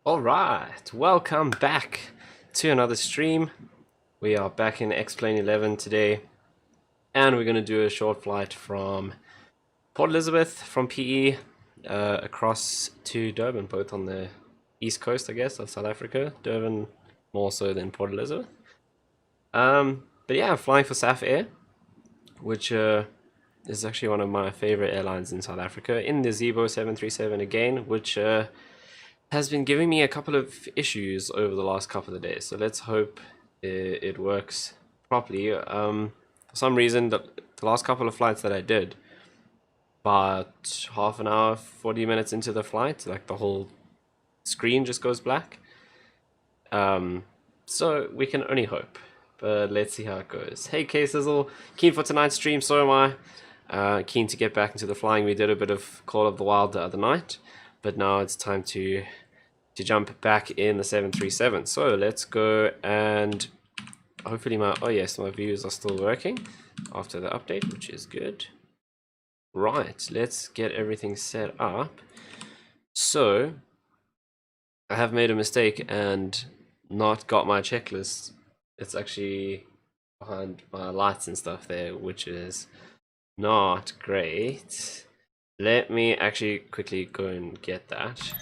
Alright, welcome back to another stream. We are back in X-Plane 11 today, and we're going to do a short flight from Port Elizabeth, from PE, across to Durban, both on the east coast, I guess, of South Africa. Durban more so than Port Elizabeth. But yeah, I'm flying for SAFAir, which is actually one of my favorite airlines in South Africa, in the ZIBO 737 again, which has been giving me a couple of issues over the last couple of days. So let's hope it works properly. For some reason, the last couple of flights that I did, about half an hour, 40 minutes into the flight, like the whole screen just goes black. So we can only hope, but let's see how it goes. Hey K-Sizzle, keen for tonight's stream, so am I. Keen to get back into the flying. We did a bit of Call of the Wild the other night, but now it's time to jump back in the 737. So let's go, and hopefully my views are still working after the update, which is good. Right, let's get everything set up. So I have made a mistake and not got my checklist. It's actually behind my lights and stuff there, which is not great. Let me actually quickly go and get that.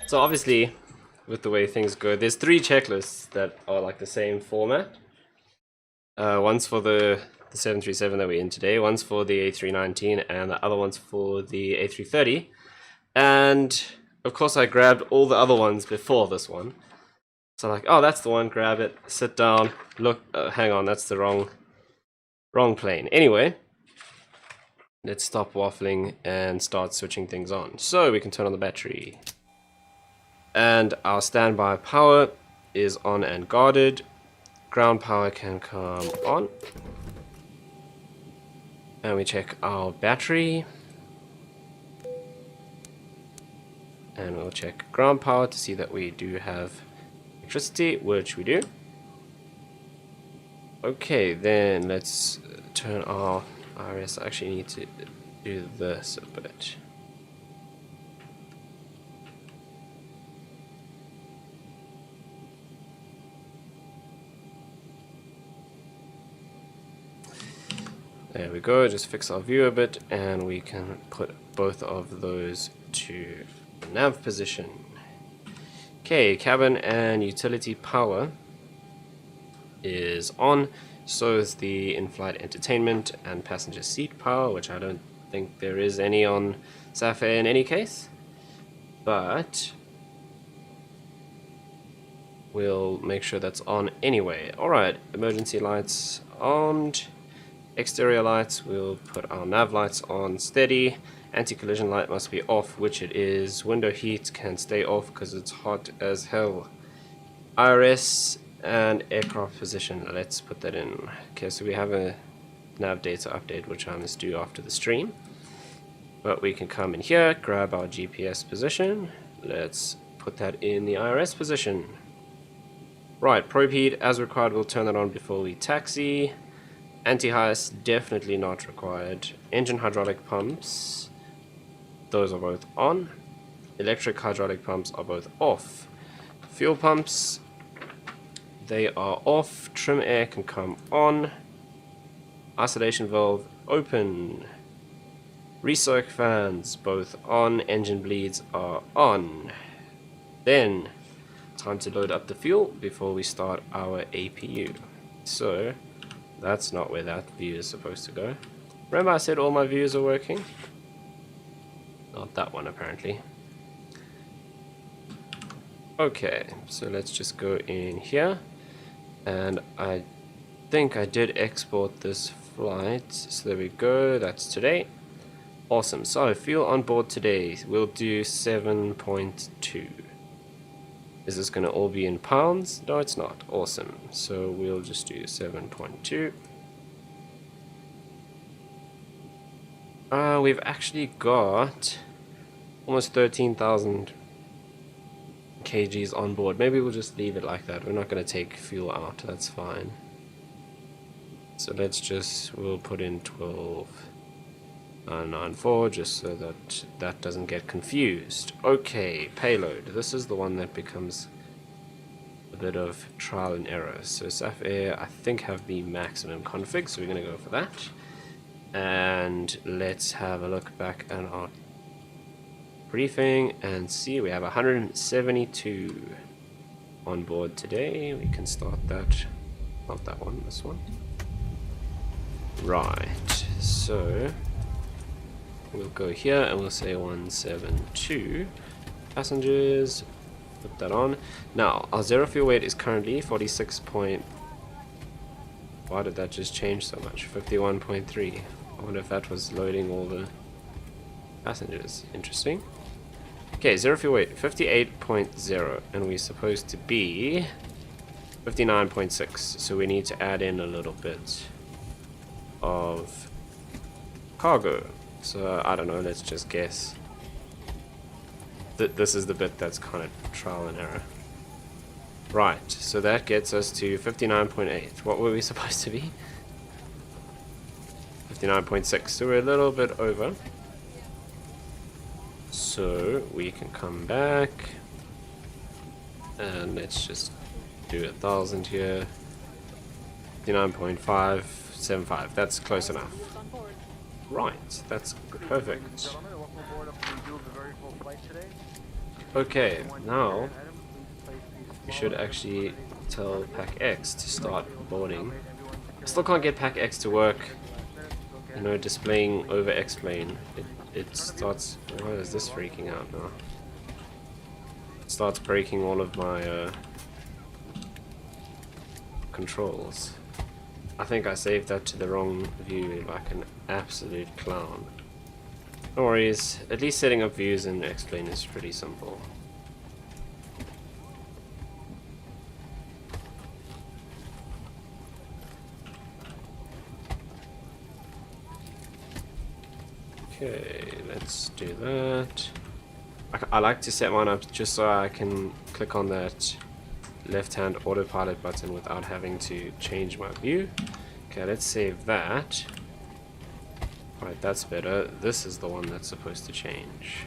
So obviously, with the way things go, there's 3 checklists that are like the same format. One's for the 737 that we're in today, one's for the A319, and the other one's for the A330. And of course I grabbed all the other ones before this one. So like, oh, that's the one, grab it, sit down, look, hang on, that's the wrong plane. Anyway, let's stop waffling and start switching things on. So we can turn on the battery. And our standby power is on and guarded. Ground power can come on. And we check our battery. And we'll check ground power to see that we do have electricity, which we do. Okay, then let's turn our IRS. I actually need to do this a bit. There we go, just fix our view a bit, and we can put both of those to nav position. Okay, cabin and utility power is on, so is the in-flight entertainment and passenger seat power, which I don't think there is any on SAFAir in any case, but we'll make sure that's on anyway. Alright, emergency lights armed. Exterior lights, we'll put our nav lights on steady. Anti-collision light must be off, which it is. Window heat can stay off because it's hot as hell. IRS and aircraft position, let's put that in. Okay, so we have a nav data update, which I must do after the stream. But we can come in here, grab our GPS position. Let's put that in the IRS position. Right, probe heat, as required, we'll turn that on before we taxi. Anti-ice, definitely not required. Engine hydraulic pumps, those are both on. Electric hydraulic pumps are both off. Fuel pumps, they are off. Trim air can come on. Isolation valve open. Recirc fans both on. Engine bleeds are on. Then time to load up the fuel before we start our APU. So that's not where that view is supposed to go. Remember I said all my views are working? Not that one apparently. Okay, so let's just go in here, and I think I did export this flight, so there we go, that's today. Awesome, so fuel on board today, we'll do 7.2. Is this going to all be in pounds? No, it's not. Awesome, so we'll just do 7.2. We've actually got almost 13,000 kgs on board. Maybe we'll just leave it like that. We're not going to take fuel out, that's fine. So we'll put in 12,994 just so that that doesn't get confused. Okay, payload. This is the one that becomes a bit of trial and error. So SAFAir I think have the maximum config, so we're going to go for that. And let's have a look back at our briefing and see we have 172 on board today. We can start that, not that one, this one. Right, so we'll go here and we'll say 172 passengers, put that on. Now our zero fuel weight is currently 46 point, why did that just change so much? 51.3. I wonder if that was loading all the passengers. Interesting. Okay, zero fuel weight 58.0, and we're supposed to be 59.6, so we need to add in a little bit of cargo. So I don't know, let's just guess that this is the bit that's kind of trial and error. Right, so that gets us to 59.8. What were we supposed to be? 59.6, so we're a little bit over. So we can come back and let's just do 1,000 here. 59.575, that's close enough. Right, that's perfect. Okay, now we should actually tell PACX to start boarding. I still can't get PACX to work, you know, displaying over explain. It starts, why is this freaking out now? It starts breaking all of my controls. I think I saved that to the wrong view like an absolute clown. No worries, at least setting up views in explain is pretty simple. Okay, let's do that. I like to set mine up just so I can click on that left-hand autopilot button without having to change my view. Okay, let's save that. Right, that's better. This is the one that's supposed to change.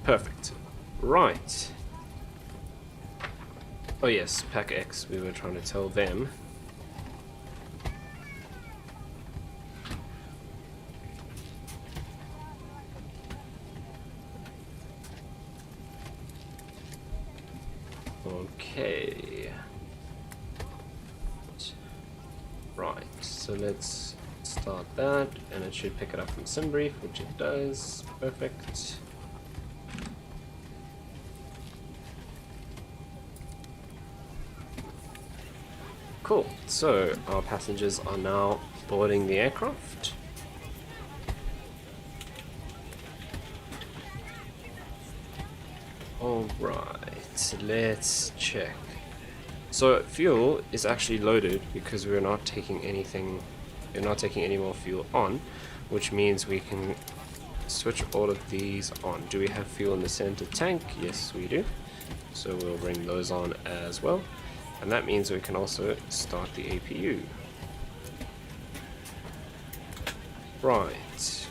Perfect. Right. Oh yes, PACX, we were trying to tell them. Okay. Right, so let's start that, and it should pick it up from SimBrief, which it does. Perfect. Cool, so our passengers are now boarding the aircraft. Alright, let's check. So fuel is actually loaded because we're not taking anything, we're not taking any more fuel on, which means we can switch all of these on. Do we have fuel in the center tank? Yes, we do. So we'll bring those on as well. And that means we can also start the APU. Right.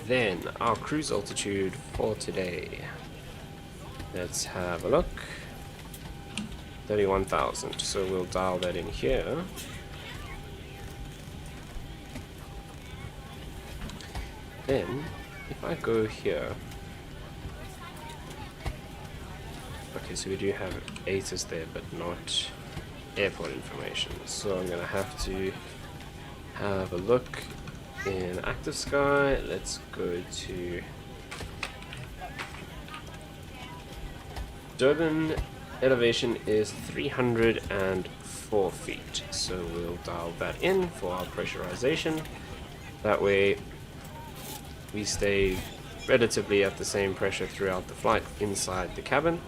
Then our cruise altitude for today. Let's have a look. 31,000. So we'll dial that in here. Then, if I go here, okay, so we do have ATIS there, but not airport information. So I'm gonna have to have a look in Active Sky. Let's go to Durban. Elevation is 304 feet. So we'll dial that in for our pressurization. That way we stay relatively at the same pressure throughout the flight inside the cabin,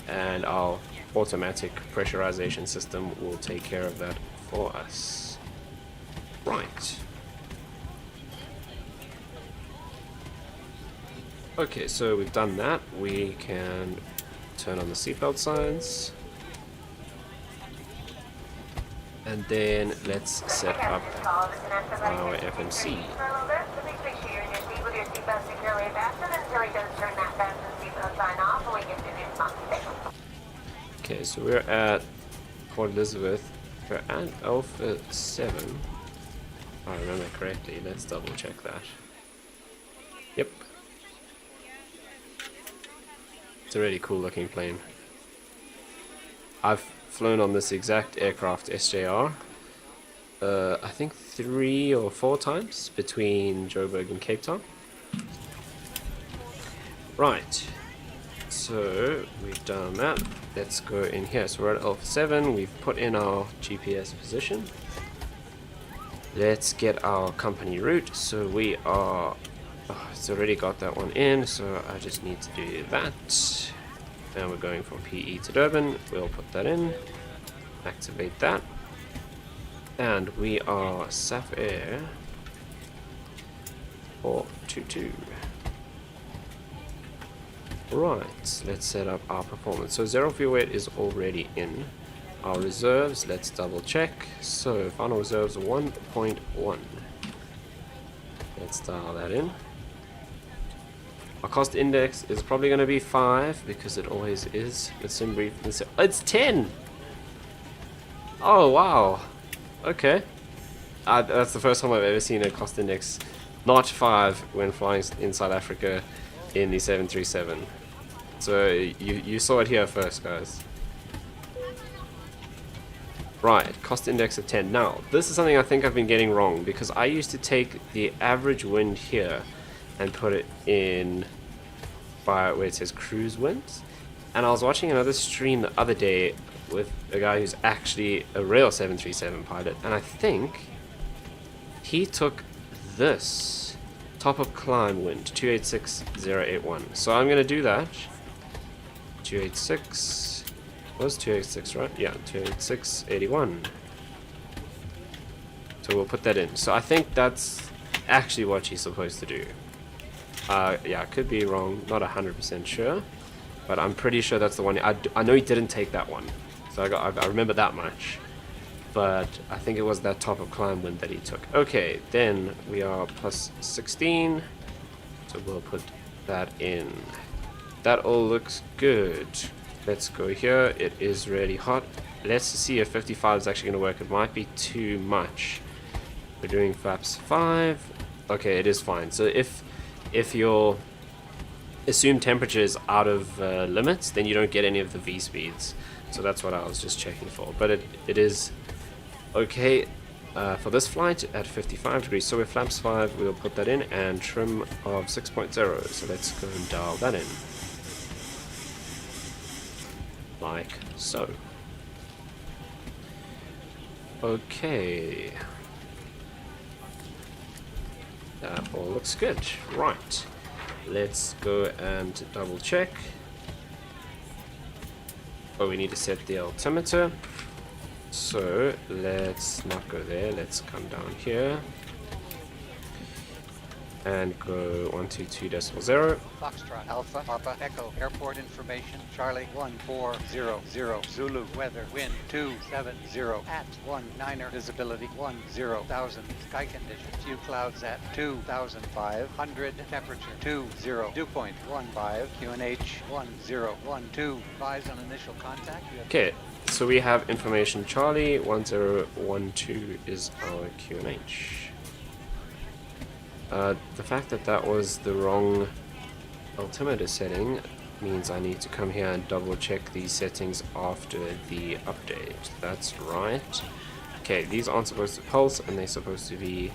and our automatic pressurization system will take care of that for us. Right. Okay, so we've done that. We can turn on the seatbelt signs. And then let's set up our FMC. Okay, so we're at Port Elizabeth. We're at Alpha 7. If I remember correctly, let's double check that. Yep. It's a really cool looking plane. I've flown on this exact aircraft SJR I think 3 or 4 times between Joburg and Cape Town. Right, so we've done that. Let's go in here. So we're at Alpha 7, we've put in our GPS position. Let's get our company route. So we are, it's already got that one in, so I just need to do that. And we're going from PE to Durban. We'll put that in, activate that, and we are SAFAir 422. Right, let's set up our performance. So zero fuel weight is already in. Our reserves, let's double check. So final reserves 1.1. Let's dial that in. Our cost index is probably going to be 5 because it always is. It's in brief. It's 10. Oh wow. Okay. That's the first time I've ever seen a cost index not 5 when flying in South Africa in the 737. So you saw it here first, guys. Right, cost index of 10. Now, this is something I think I've been getting wrong, because I used to take the average wind here and put it in by where it says cruise winds. And I was watching another stream the other day with a guy who's actually a real 737 pilot, and I think he took this top of climb wind, 286081. So I'm going to do that. 286 was 286, right? Yeah, 28681. So we'll put that in. So I think that's actually what she's supposed to do. Yeah, I could be wrong, not 100% sure, but I'm pretty sure that's the one. I know he didn't take that one, so I remember that much. But I think it was that top of climb wind that he took. Okay, then we are plus 16, so we'll put that in. That all looks good. Let's go here. It is really hot. Let's see if 55 is actually going to work. It might be too much. We're doing flaps 5. Okay, it is fine. So if your assumed temperature is out of limits, then you don't get any of the V speeds. So that's what I was just checking for. But it is okay for this flight at 55 degrees. So with flaps 5, we'll put that in, and trim of 6.0. So let's go and dial that in. Like so. Okay. That all looks good. Right. Let's go and double check. Oh, we need to set the altimeter. So let's not go there. Let's come down here. and go 122.0. Foxtrot Alpha Papa Echo Airport information Charlie 1400 Zulu weather wind 270 at 19er visibility 10,000 sky conditions few clouds at 2,500 temperature 20 dew point 15 QNH 1012 advise on initial contact. Okay, so we have information Charlie 1012 is our QNH. The fact that that was the wrong altimeter setting means I need to come here and double check these settings after the update. That's right. Okay, these aren't supposed to pulse and they're supposed to be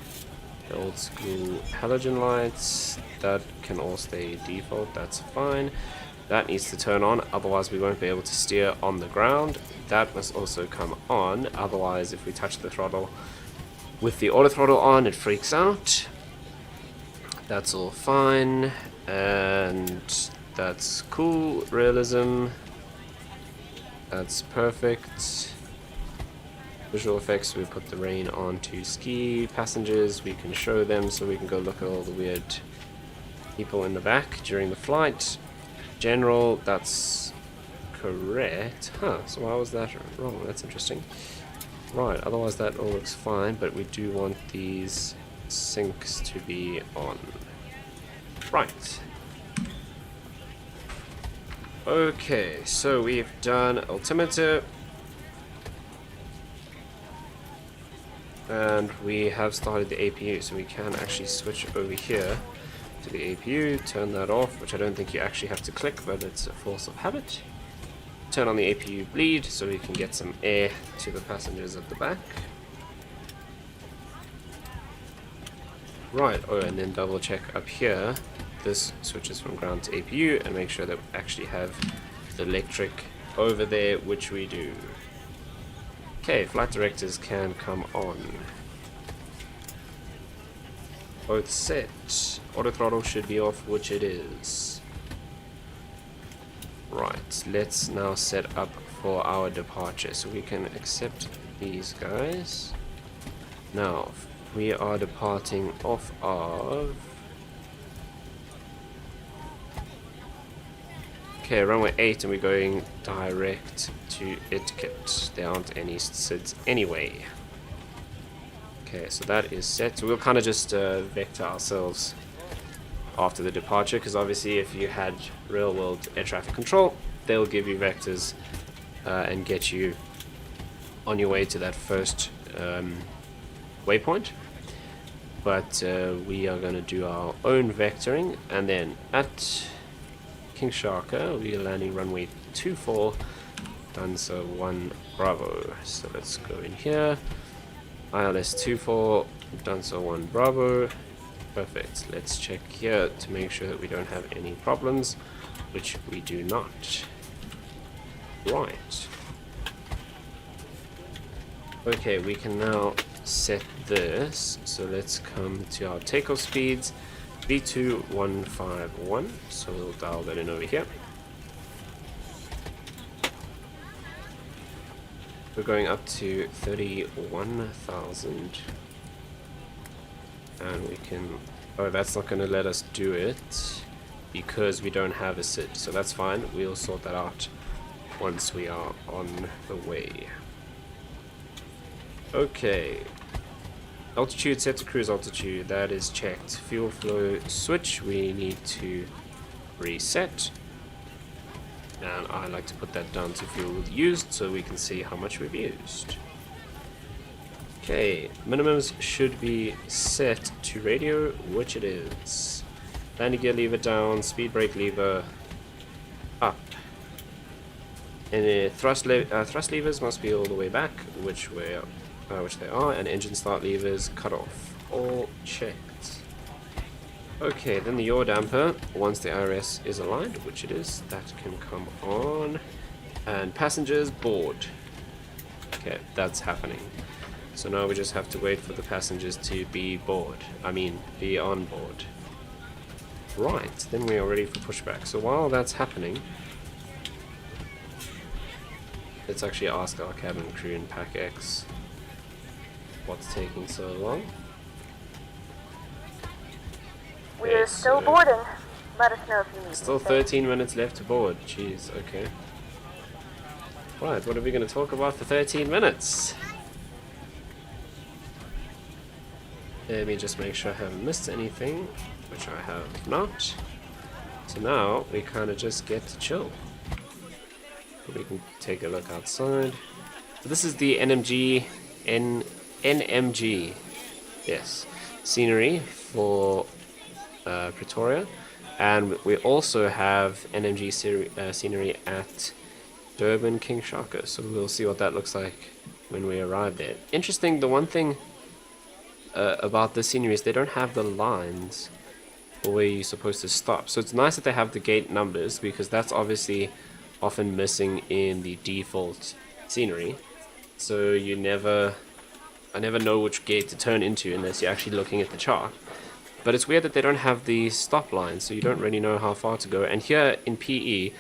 the old school halogen lights. That can all stay default, that's fine. That needs to turn on, otherwise we won't be able to steer on the ground. That must also come on, otherwise if we touch the throttle with the auto throttle on it freaks out. That's all fine, and that's cool. Realism, that's perfect. Visual effects, we put the rain on to ski. Passengers, we can show them so we can go look at all the weird people in the back during the flight. General, that's correct. Huh, so why was that wrong? That's interesting. Right, otherwise that all looks fine, but we do want these syncs to be on. Right. Okay, so we've done altimeter. And we have started the APU, so we can actually switch over here to the APU, turn that off, which I don't think you actually have to click, but it's a force of habit. Turn on the APU bleed so we can get some air to the passengers at the back. Right, oh, and then double check up here. This switches from ground to APU and make sure that we actually have the electric over there, which we do. Okay, flight directors can come on. Both set. Auto throttle should be off, which it is. Right, let's now set up for our departure. So we can accept these guys. Now, we are departing off of... Okay, runway 8 and we're going direct to Etiquette. There aren't any SIDs anyway. Okay, so that is set. So we'll kind of just vector ourselves after the departure, because obviously if you had real world air traffic control, they'll give you vectors and get you on your way to that first waypoint. But we are going to do our own vectoring, and then at King Sharka we are landing runway 24, Dancer 1 Bravo. So let's go in here, ILS 24, Dancer 1 Bravo. Perfect. Let's check here to make sure that we don't have any problems, which we do not. Right. Okay, we can now set this. So let's come to our takeoff speeds. V2151. So we'll dial that in over here. We're going up to 31,000. And we can... Oh, that's not going to let us do it because we don't have a SID. So that's fine. We'll sort that out once we are on the way. Okay. Altitude set to cruise altitude. That is checked. Fuel flow switch. We need to reset. And I like to put that down to fuel used so we can see how much we've used. Okay, minimums should be set to radio, which it is. Landing gear lever down, speed brake lever up. And the thrust levers must be all the way back, which they are, and engine start levers cut off. All checked. Okay, then the yaw damper, once the IRS is aligned, which it is, that can come on. And passengers board. Okay, that's happening. So now we just have to wait for the passengers to be be on board. Right, then we are ready for pushback. So while that's happening, let's actually ask our cabin crew in PACX what's taking so long. We're still so boarding. Let us know if you need still anything. 13 minutes left to board. Jeez, okay. Right, what are we going to talk about for 13 minutes? Let me just make sure I haven't missed anything, which I have not. So now we kind of just get to chill. We can take a look outside. So this is the NMG, yes, scenery for Pretoria, and we also have NMG scenery at Durban King Shaka. So we'll see what that looks like when we arrive there. Interesting. The one thing about the scenery is they don't have the lines where you're supposed to stop. So it's nice that they have the gate numbers, because that's obviously often missing in the default scenery. So I never know which gate to turn into unless you're actually looking at the chart. But it's weird that they don't have the stop lines, so you don't really know how far to go. And here in PE,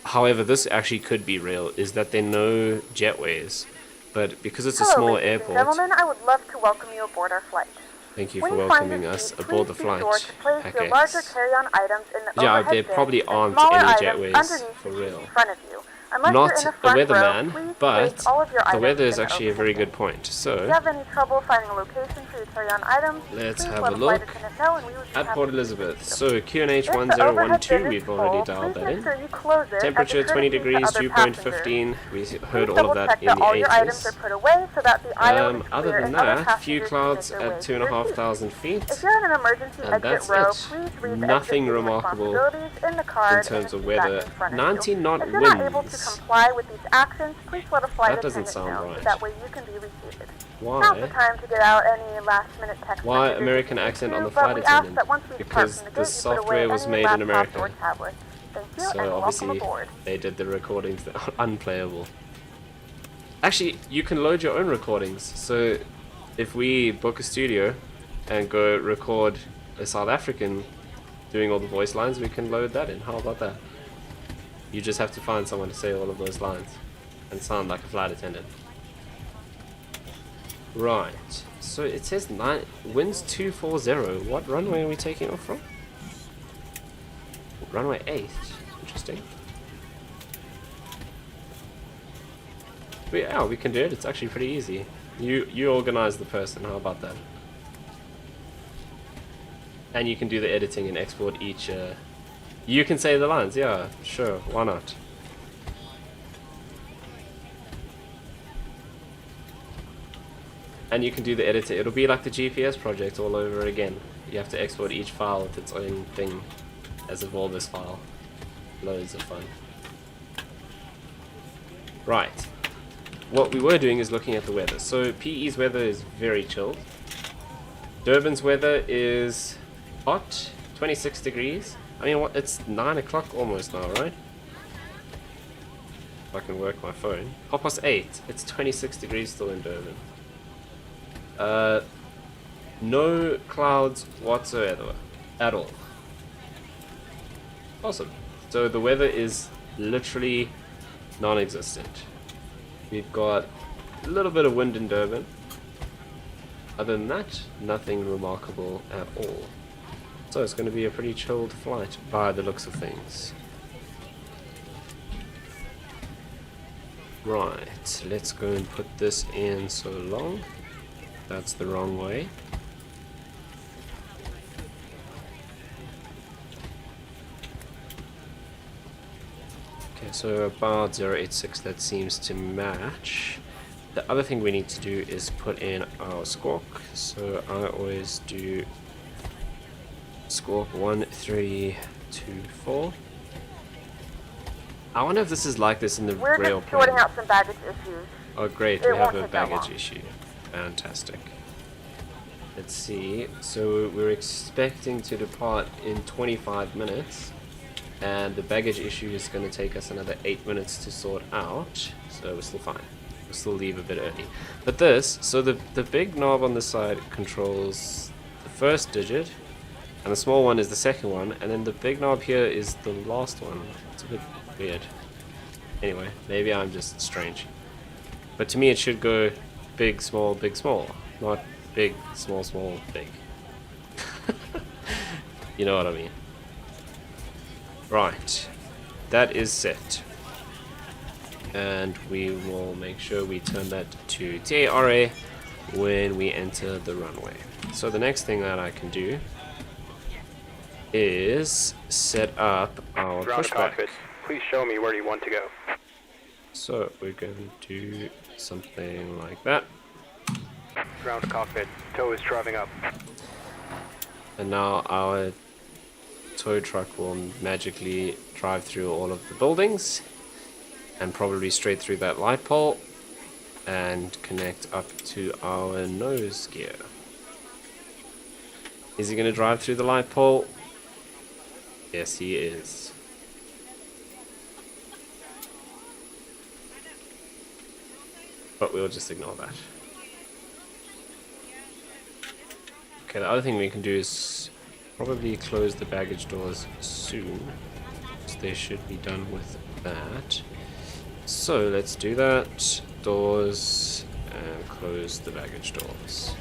however, this actually could be real, is that there are no jetways. But because it's a Hello, small ladies airport... and gentlemen, I would love to welcome you aboard our flight. Thank you When for you welcoming find a us seat, aboard the please be flight, sure to place your larger PACX. carry-on items in the Yeah, overhead there bins probably and aren't smaller any items jetways underneath for the seat real. in front of you. Unless Not you're in the a front row, weatherman, please but place all of your the items weather is in the actually a very overhead good bin. point. If So you have any trouble finding a location for your carry-on items, let's please have let a a flight look attendant know and we would be at happy Port to Elizabeth. assist you. So QNH If the overhead 1012, bin is we've already full, dialed please that make in. sure you close it as a Temperature 20 courtesy to degrees, other dew point passengers. 15. We Please heard all of double-check that in that the all your items are 80s. put away so that the aisle is Other clear than and other that, few passengers clouds can make their way at to your seats. 2,500 feet. If you're in an emergency And exit that's row, it. please read the Nothing exit remarkable responsibilities in the in card in terms the of seat back weather. in front of 90 you. knot If you're not able to winds. comply with these actions, please let a flight That doesn't attendant sound know, so right. that way you can be reseated. Now's the Why? time to get out any last-minute text Why messages American if you need accent to, on the but flight we ask attendant? that once we depart Because from the the gate, you put away software was any made in laptops America. or tablets. Thank you, So and welcome obviously aboard. they did the recordings that are unplayable. Actually, you can load your own recordings. So if we book a studio and go record a South African doing all the voice lines, we can load that in. How about that? You just have to find someone to say all of those lines and sound like a flight attendant. Right. So it says winds 240. What runway are we taking off from? Runway 8. Interesting. But yeah, we can do it. It's actually pretty easy. You organize the person. How about that? And you can do the editing and export each. You can say the lines. Yeah, sure. Why not? And you can do the editor. It'll be like the GPS project all over again. You have to export each file with its own thing as a Volvis file. Loads of fun. Right. What we were doing is looking at the weather. So PE's weather is very chilled. Durban's weather is hot, 26 degrees. I mean, what? It's 9 o'clock almost now, right? If I can work my phone. 8:30. It's 26 degrees still in Durban. No clouds whatsoever at all. Awesome. So the weather is literally non-existent. We've got a little bit of wind in Durban. Other than that, nothing remarkable at all. So it's going to be a pretty chilled flight by the looks of things. Right, let's go and put this in so long. That's the wrong way. Okay, so about 086, that seems to match. The other thing we need to do is put in our squawk. So I always do squawk 1324. I wonder if this is like this in the We're rail just plane. sorting out some baggage issues. Oh great, It we have won't a take that baggage long. issue. Fantastic. Let's see, so we're expecting to depart in 25 minutes, and the baggage issue is going to take us another 8 minutes to sort out, so we're still fine. We'll still leave a bit early. But this, so the big knob on the side controls the first digit, and the small one is the second one, and then the big knob here is the last one. It's a bit weird. Anyway, maybe I'm just strange. But to me it should go big, small, not big, small, small, big. You know what I mean. Right. That is set. And we will make sure we turn that to TARA when we enter the runway. So the next thing that I can do is set up our pushback. Please show me where you want to go. So we're going to do something like that. Ground cockpit. Tow is driving up. And now our tow truck will magically drive through all of the buildings and probably straight through that light pole and connect up to our nose gear. Is he going to drive through the light pole? Yes, he is. But we'll just ignore that. Okay, the other thing we can do is probably close the baggage doors soon. So they should be done with that. So let's do that. Doors and close the baggage doors.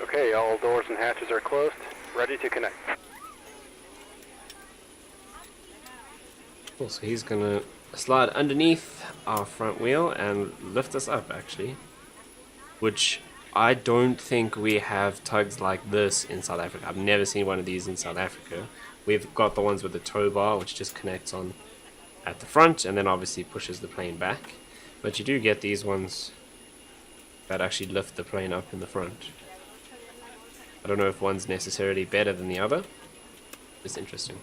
Okay, all doors and hatches are closed. Ready to connect. Cool, so he's gonna slide underneath our front wheel and lift us up, actually. Which I don't think we have tugs like this in South Africa. I've never seen one of these in South Africa. We've got the ones with the tow bar, which just connects on at the front and then obviously pushes the plane back. But you do get these ones that actually lift the plane up in the front. I don't know if one's necessarily better than the other. It's interesting.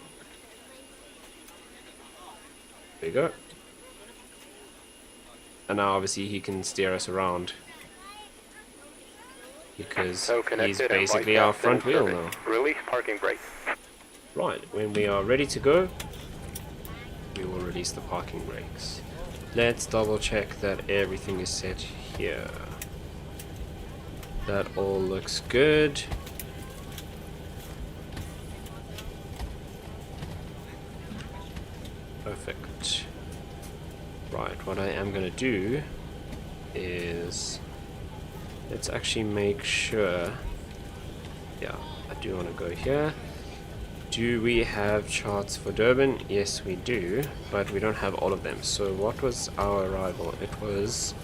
There you go. And now obviously he can steer us around because he's basically our front wheel now. Release parking brake. Right, when we are ready to go, we will release the parking brakes. Let's double check that everything is set here. That all looks good. Perfect. Right, what I am going to do is let's actually make sure. Yeah, I do want to go here. Do we have charts for Durban? Yes, we do, but we don't have all of them. So what was our arrival? It was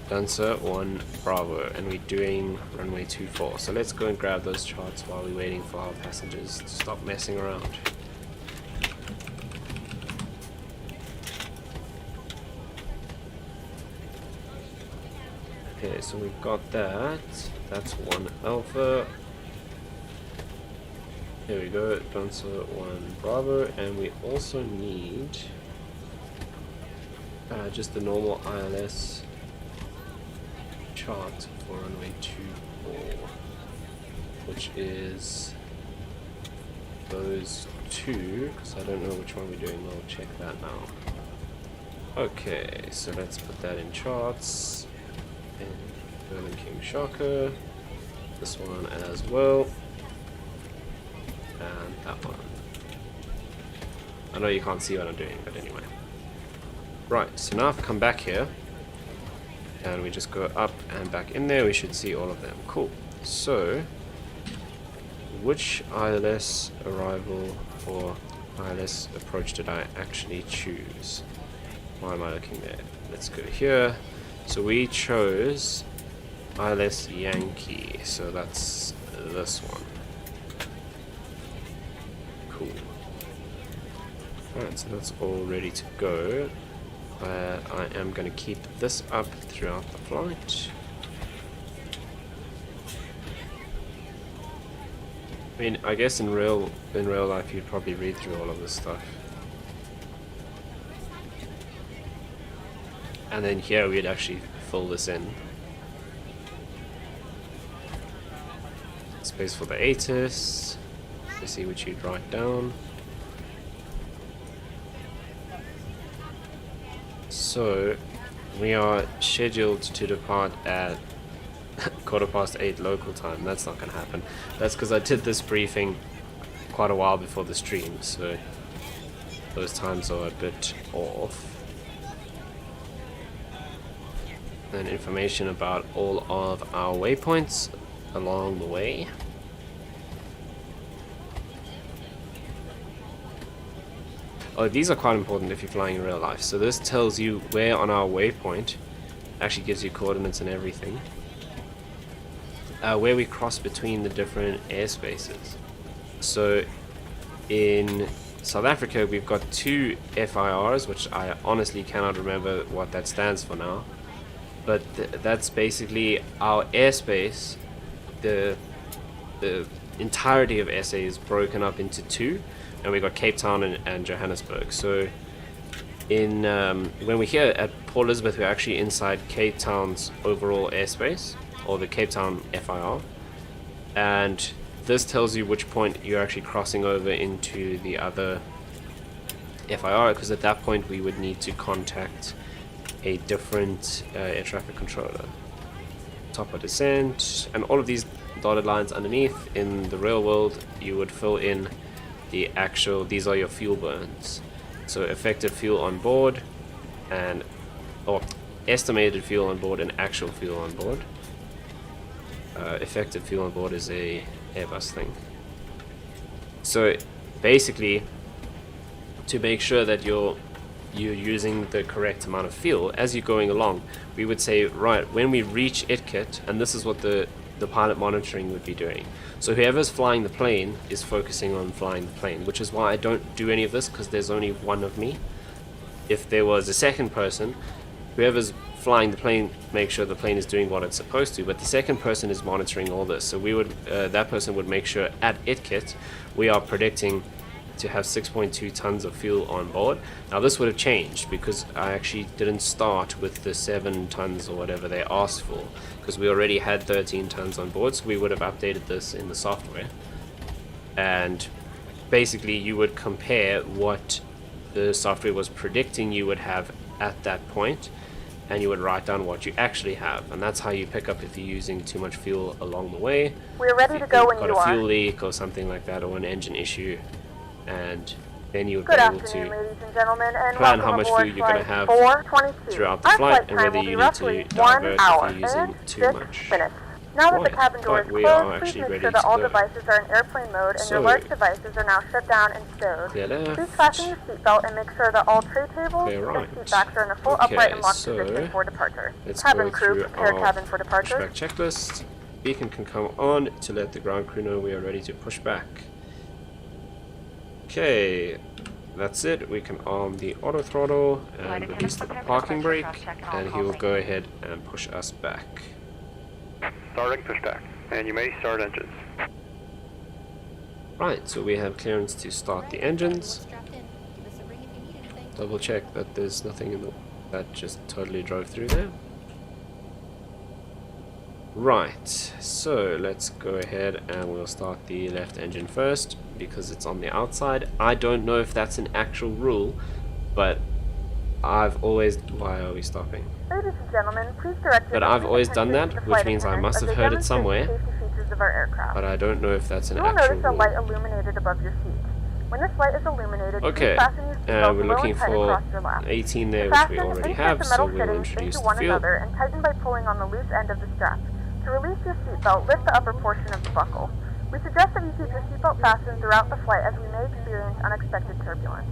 Dancer 1 Bravo, and we're doing runway 24. So let's go and grab those charts while we're waiting for our passengers to stop messing around. Okay, so we've got that. That's 1 Alpha. Here we go, Dancer 1 Bravo, and we also need just the normal ILS chart for runway 24, which is those two, because I don't know which one we're doing. I'll check that now. Okay, so let's put that in charts, and Berlin King Sharker, this one as well. And that one. I know you can't see what I'm doing, but anyway. Right, so now I've come back here. And we just go up and back in there. We should see all of them. Cool. So, which ILS arrival or ILS approach did I actually choose? Why am I looking there? Let's go here. So we chose ILS Yankee. So that's this one. Cool. Alright, so that's all ready to go. But I am going to keep this up throughout the flight. I mean, I guess in real life you'd probably read through all of this stuff. And then here we'd actually fill this in. Space for the ATIS. Let's see what you'd write down. So, we are scheduled to depart at 8:15 local time. That's not going to happen. That's because I did this briefing quite a while before the stream, so those times are a bit off. and information about all of our waypoints along the way. Oh, these are quite important if you're flying in real life. So this tells you where on our waypoint, actually gives you coordinates and everything, where we cross between the different airspaces. So in South Africa, we've got 2 FIRs, which I honestly cannot remember what that stands for now. But that's basically our airspace. The entirety of SA is broken up into 2, and we got Cape Town and Johannesburg. So in when we're here at Port Elizabeth, we're actually inside Cape Town's overall airspace, or the Cape Town FIR, and this tells you which point you're actually crossing over into the other FIR, because at that point we would need to contact a different air traffic controller. Top of descent, and all of these dotted lines underneath, in the real world you would fill in the actual, these are your fuel burns. So effective fuel on board, and or estimated fuel on board and actual fuel on board. Effective fuel on board is a Airbus thing. So basically, to make sure that you're using the correct amount of fuel as you're going along, we would say, right, when we reach ITKIT, and this is what the pilot monitoring would be doing. So whoever's flying the plane is focusing on flying the plane, which is why I don't do any of this, because there's only one of me. If there was a second person, whoever's flying the plane make sure the plane is doing what it's supposed to, but the second person is monitoring all this. So we would that person would make sure at ITKIT we are predicting to have 6.2 tons of fuel on board. Now this would have changed because I actually didn't start with the 7 tons or whatever they asked for, because we already had 13 tons on board, so we would have updated this in the software. And basically you would compare what the software was predicting you would have at that point, and you would write down what you actually have, and that's how you pick up if you're using too much fuel along the way. We're ready to go when got you a are. fuel leak or something like that, or an engine issue, and then you would Good be able afternoon, to ladies and gentlemen, and plan welcome how much aboard fuel you're going to flight have 422. throughout the Our flight, and time whether will you be need roughly to 1 divert hour if you're using and too 6 much. minutes. Now that the Right, cabin door is but we are closed, please actually make ready sure to that all go. devices are in airplane mode and So, your large devices are now shut down and stowed. Clear left. Please fasten your seatbelt and make sure that all tray tables Clear right. and seat backs are in a full Okay, upright and locked so position for departure. Let's Cabin go crew, through prepare our cabin for departure. pushback checklist. Beacon can come on to let the ground crew know we are ready to push back. Okay, that's it. We can arm the auto throttle and release the parking brake, and he will go ahead and push us back. Starting pushback, and you may start engines. Right, so we have clearance to start the engines. Double check that there's nothing in the that just totally drove through there. Right, so let's go ahead and we'll start the left engine first because it's on the outside. I don't know if that's an actual rule, but I've always... Why are we stopping? Ladies and gentlemen, please direct your But I've always done attention to that, the which flight means I attendants must as have they heard it demonstrate somewhere, the safety features of our aircraft. but I don't know if that's an You will actual notice a light rule. illuminated above your seat. When this light is illuminated, Okay, please fasten your seatbelt we're below looking and tighten for across your lap. 18 there, To which we fasten, already insert have, the so metal we'll fittings introduce into the one fuel. another and tighten by pulling on the loose end of the strap. To release your seatbelt, lift the upper portion of the buckle. We suggest that you keep your seatbelt fastened throughout the flight as we may experience unexpected turbulence.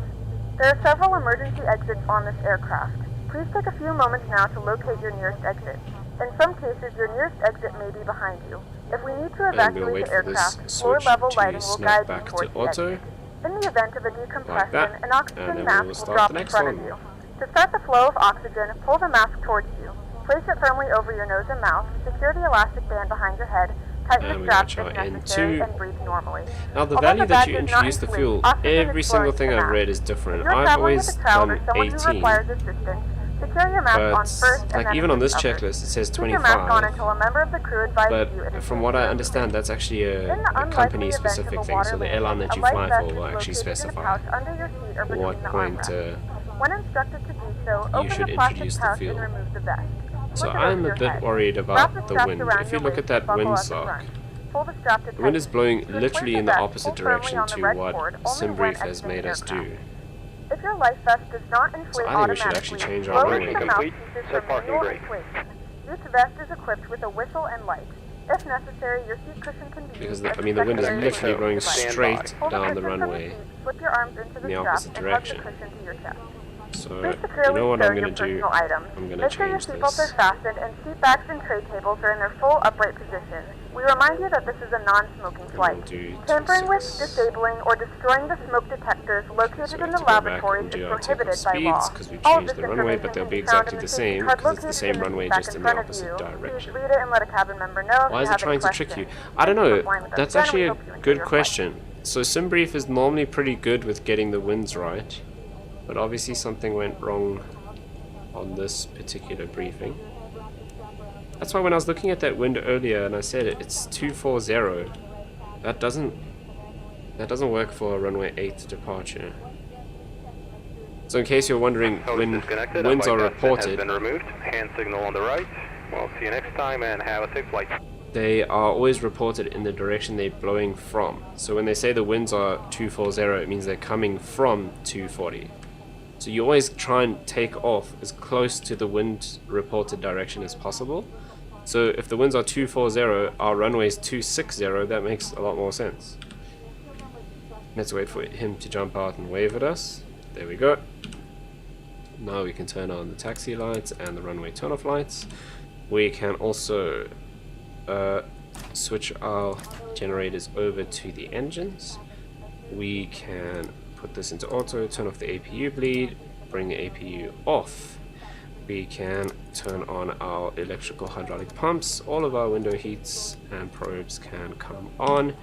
There are several emergency exits on this aircraft. Please take a few moments now to locate your nearest exit. In some cases, your nearest exit may be behind you. If we need to And we'll evacuate wait the for this aircraft, floor switch level to lighting will snap guide you back to towards the auto. exit. In the event of a decompression, that, an and oxygen then we mask will will start drop the in next front one. of you. To start the flow of oxygen, pull the mask towards you. Place it firmly over your nose and mouth, secure the elastic band behind your head, tighten And the we straps got if our necessary, N2. and breathe normally. Now the Although value the that bag you does not introduce the inflate, fuel, oxygen every is single flowing thing to the I've read mask. is different. If you're I've traveling always with a child or done someone who 18, requires assistance, secure your mask on first and but like then even on this assist others. checklist it says Keep your mask on 25, until a member of the crew advises you it but is from safe what to I remove understand it. that's actually In a the unlikely company event of specific a thing, water so the landing, airline that a you life fly vest for is will actually located in a specify pouch under your seat or between what the point armrests. When instructed to do so, open should the plastic introduce the pouch fuel. and remove the vest. So Flip it I'm over a your bit head. worried Wrap about the the straps wind. around If you your look waist at that and buckle wind at the sock, front. Pull the strap to the wind is tighten. blowing To inflate literally the in the vest, opposite pull firmly direction on the to red what cord only when SimBrief has exiting made the us do. aircraft. If your life vest does not inflate I think we should automatically, actually change our lower wording. the Complete. mouthpieces Set for parking manual brake. inflation. Each vest is equipped with a whistle and light. If necessary, your seat cushion can be Because used I mean the wind is as a literally secondary going device. straight Pull the down the cushion from the runway seat, slip your arms into in the strap, opposite and hug direction. the cushion to your chest. So Please you securely know what stow I'm your gonna do? personal items. I'm gonna Make sure your change seatbelts this. are fastened and seat backs and tray tables are in their full upright position. We remind you that this is a non-smoking flight. do Tampering with, 26. disabling, or destroying the smoke detectors located So we in have the to go back laboratories and is do our prohibited takeoff by law. speeds because we've All of changed this the runway, but information they'll can be found exactly in the safety same card because it's the located same in the runway, seat just back in the front of opposite you. direction. Please read it and let a cabin member know if Why you is it have trying any to trick you? questions. I don't Thank you know. for flying with us. That's Then we actually a hope you enjoy good your flight. question. So SimBrief is normally pretty good with getting the winds right, but obviously something went wrong on this particular briefing. That's why when I was looking at that wind earlier and I said it's 240, that doesn't work for a runway 8 departure. So in case you're wondering, when winds are reported, Been removed. Hand signal on the right. We'll see you next time and have a safe flight. they are always reported in the direction they're blowing from. So when they say the winds are 240, it means they're coming from 240. So you always try and take off as close to the wind reported direction as possible. So if the winds are 240, our runway is 260, that makes a lot more sense. Let's wait for him to jump out and wave at us. There we go. Now we can turn on the taxi lights and the runway turn-off lights. We can also switch our generators over to the engines. We can put this into auto, turn off the APU bleed, bring the APU off. We can turn on our electrical hydraulic pumps. All of our window heats and probes can come on,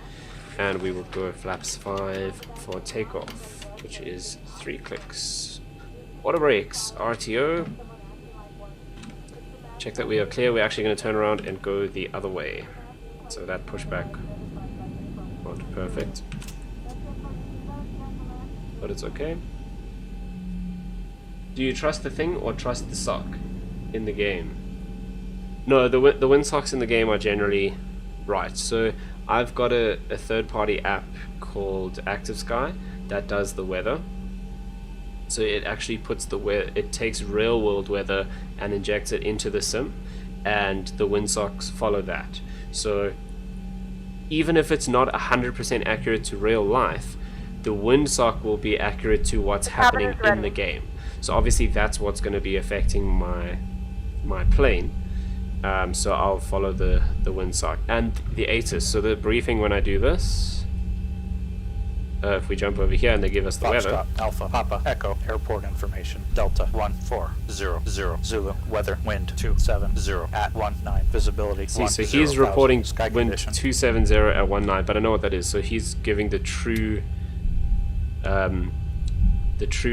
and we will go flaps 5 for takeoff, which is 3 clicks. Auto brakes, RTO. Check that we are clear. We're actually going to turn around and go the other way. So that pushback, not perfect, but it's okay. Do you trust the thing or trust the sock in the game? No, the wind socks in the game are generally right. So I've got a third-party app called Active Sky that does the weather. So it actually puts the weather, it takes real-world weather and injects it into the sim, and the wind socks follow that. So even if it's not 100% accurate to real life, the wind sock will be accurate to what's happening in the game. So obviously that's what's going to be affecting my plane. So I'll follow the windsock and the ATIS. So the briefing when I do this, if we jump over here and they give us the weather. Foxtrot, Alpha, Papa, Echo, airport information, Delta 1400, Zulu, weather, wind 270 at 19, visibility. See, so 10,000, he's reporting sky wind condition. 270 at 19, but I know what that is. So he's giving the true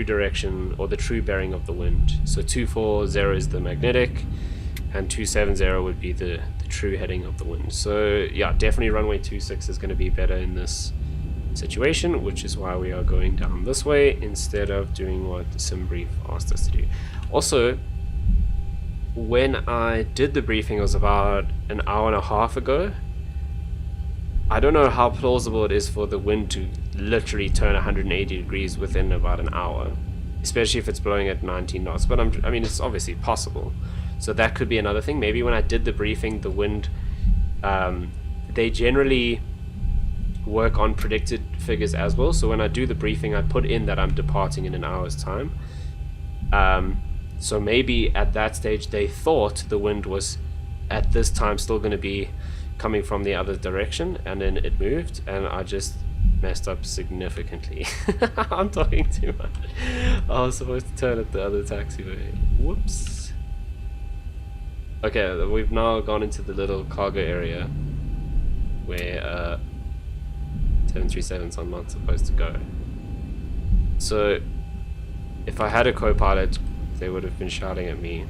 direction or the true bearing of the wind. So 240 is the magnetic, and 270 would be the true heading of the wind. So yeah, definitely runway 26 is going to be better in this situation, which is why we are going down this way instead of doing what the sim brief asked us to do. Also, when I did the briefing, it was about an hour and a half ago. I don't know how plausible it is for the wind to literally turn 180 degrees within about an hour, especially if it's blowing at 19 knots, but I mean it's obviously possible. So that could be another thing. Maybe when I did the briefing, the wind, they generally work on predicted figures as well. So when I do the briefing, I put in that I'm departing in an hour's time. So maybe at that stage they thought the wind was at this time still going to be coming from the other direction, and then it moved, and I just messed up significantly. I'm talking too much. I was supposed to turn at the other taxiway. Whoops. Okay, we've now gone into the little cargo area where 737s are not supposed to go. So if I had a co-pilot, they would have been shouting at me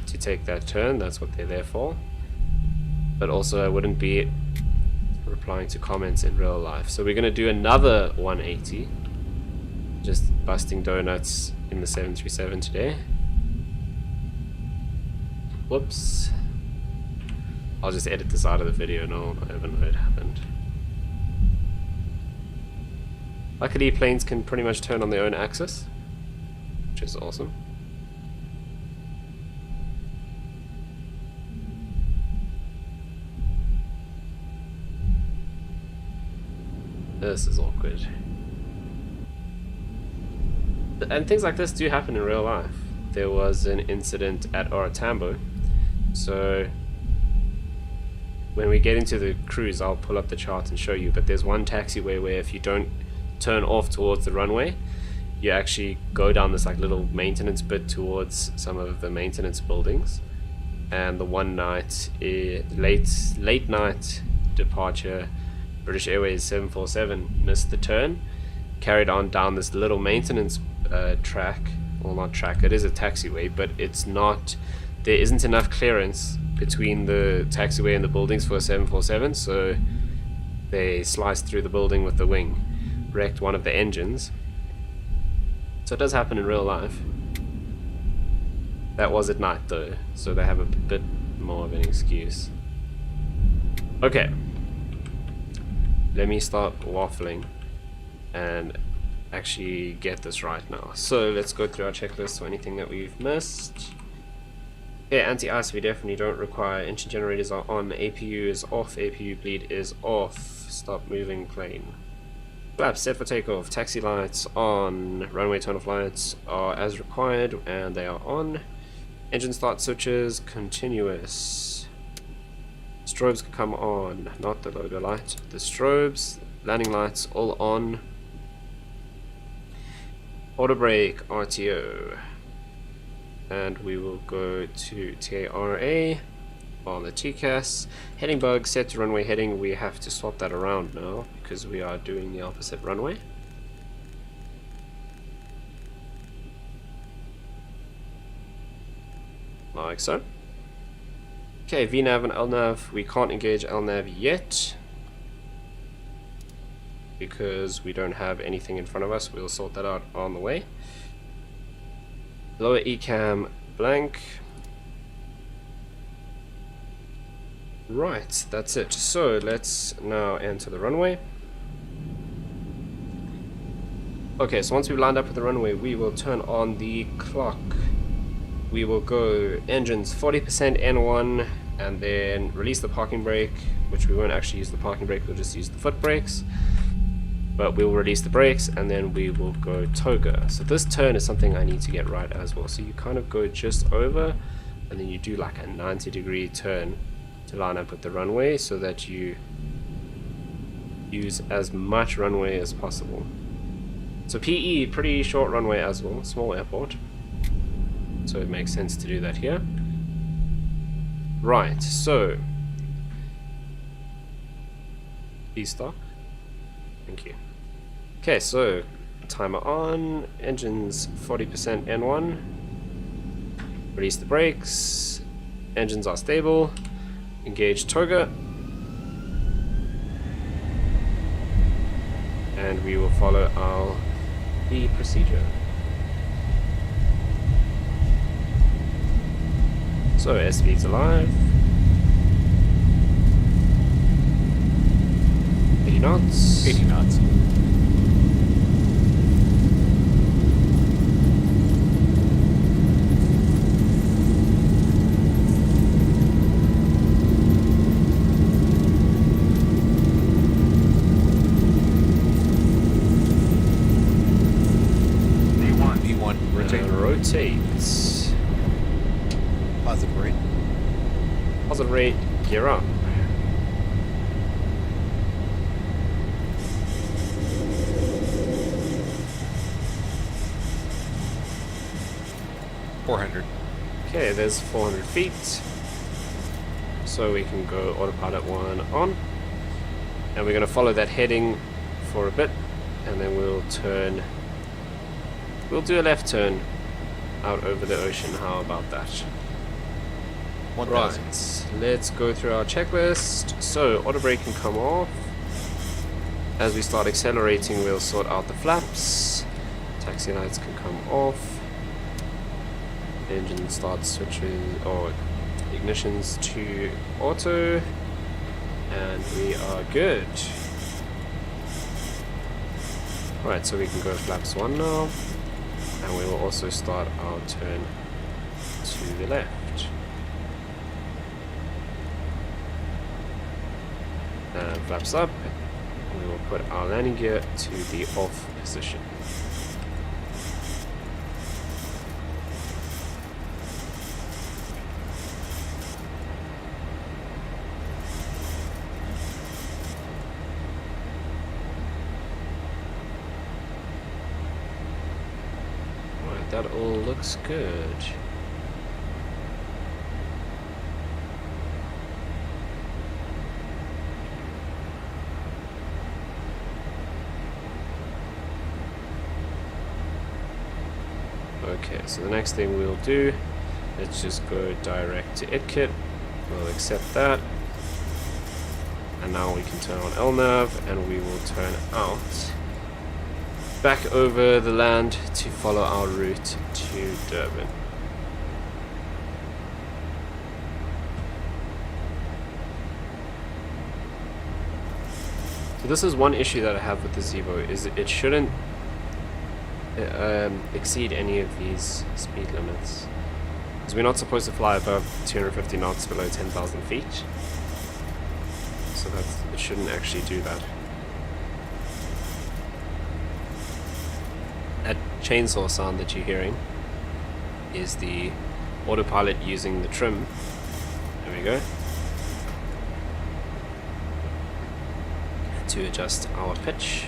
to take that turn. That's what they're there for. But also I wouldn't be replying to comments in real life. So we're going to do another 180, just busting donuts in the 737 today. Whoops. I'll just edit this out of the video, no one will ever know it happened. Luckily planes can pretty much turn on their own axis, which is awesome. This is awkward. And things like this do happen in real life. There was an incident at Oratambo. So when we get into the cruise, I'll pull up the chart and show you, but there's one taxiway where if you don't turn off towards the runway, you actually go down this like little maintenance bit towards some of the maintenance buildings. And the one night, late night departure, British Airways 747 missed the turn, carried on down this little maintenance track. Well, not track, it is a taxiway, but it's not, there isn't enough clearance between the taxiway and the buildings for a 747, so they sliced through the building with the wing, wrecked one of the engines. So it does happen in real life. That was at night though, so they have a bit more of an excuse. Okay, let me start waffling and actually get this right now. So let's go through our checklist for anything that we've missed. Okay, anti-ice we definitely don't require. Engine generators are on, APU is off, APU bleed is off. Stop moving plane. Flaps set for takeoff, taxi lights on, runway turn-off lights are as required and they are on. Engine start switches continuous. Strobes can come on, not the logo light. The strobes, landing lights all on. Auto brake RTO. And we will go to TARA on the TCAS. Heading bug set to runway heading. We have to swap that around now because we are doing the opposite runway. Like so. Okay, VNAV and LNAV. We can't engage LNAV yet because we don't have anything in front of us. We'll sort that out on the way. Lower ECAM blank. Right, that's it. So let's now enter the runway. Okay, so once we've lined up with the runway, we will turn on the clock. We will go engines 40% N1 and then release the parking brake, which we won't actually use the parking brake, we'll just use the foot brakes. But we will release the brakes and then we will go toga. So this turn is something I need to get right as well. So you kind of go just over and then you do like a 90-degree turn to line up with the runway so that you use as much runway as possible. So PE, pretty short runway as well, small airport. So it makes sense to do that here. Right, so please stop. Thank you. Okay, so timer on, engines 40% N1. Release the brakes. Engines are stable. Engage toga. And we will follow our B procedure. So SV's alive. 80 knots. 80 knots. Rotates. Positive rate. Positive rate, gear up. Okay, there's 400 feet. So we can go autopilot 1 on. And we're going to follow that heading for a bit. And then we'll turn. We'll do a left turn out over the ocean. How about that? 1,000. Right, let's go through our checklist. So auto brake can come off. As we start accelerating, we'll sort out the flaps. Taxi lights can come off. Engine start switches or ignitions to auto, and we are good. Right, so we can go flaps 1 now, and we will also start our turn to the left. Flaps up, We will put our landing gear to the off position. Alright, that all looks good. Okay, so the next thing we'll do, let's just go direct to ITKIT. We'll accept that. And now we can turn on LNAV and we will turn out back over the land to follow our route to Durban. So this is one issue that I have with the ZIBO, is it shouldn't exceed any of these speed limits, because we're not supposed to fly above 250 knots below 10,000 feet, so that it shouldn't actually do that. That chainsaw sound that you're hearing is the autopilot using the trim. There we go, to adjust our pitch.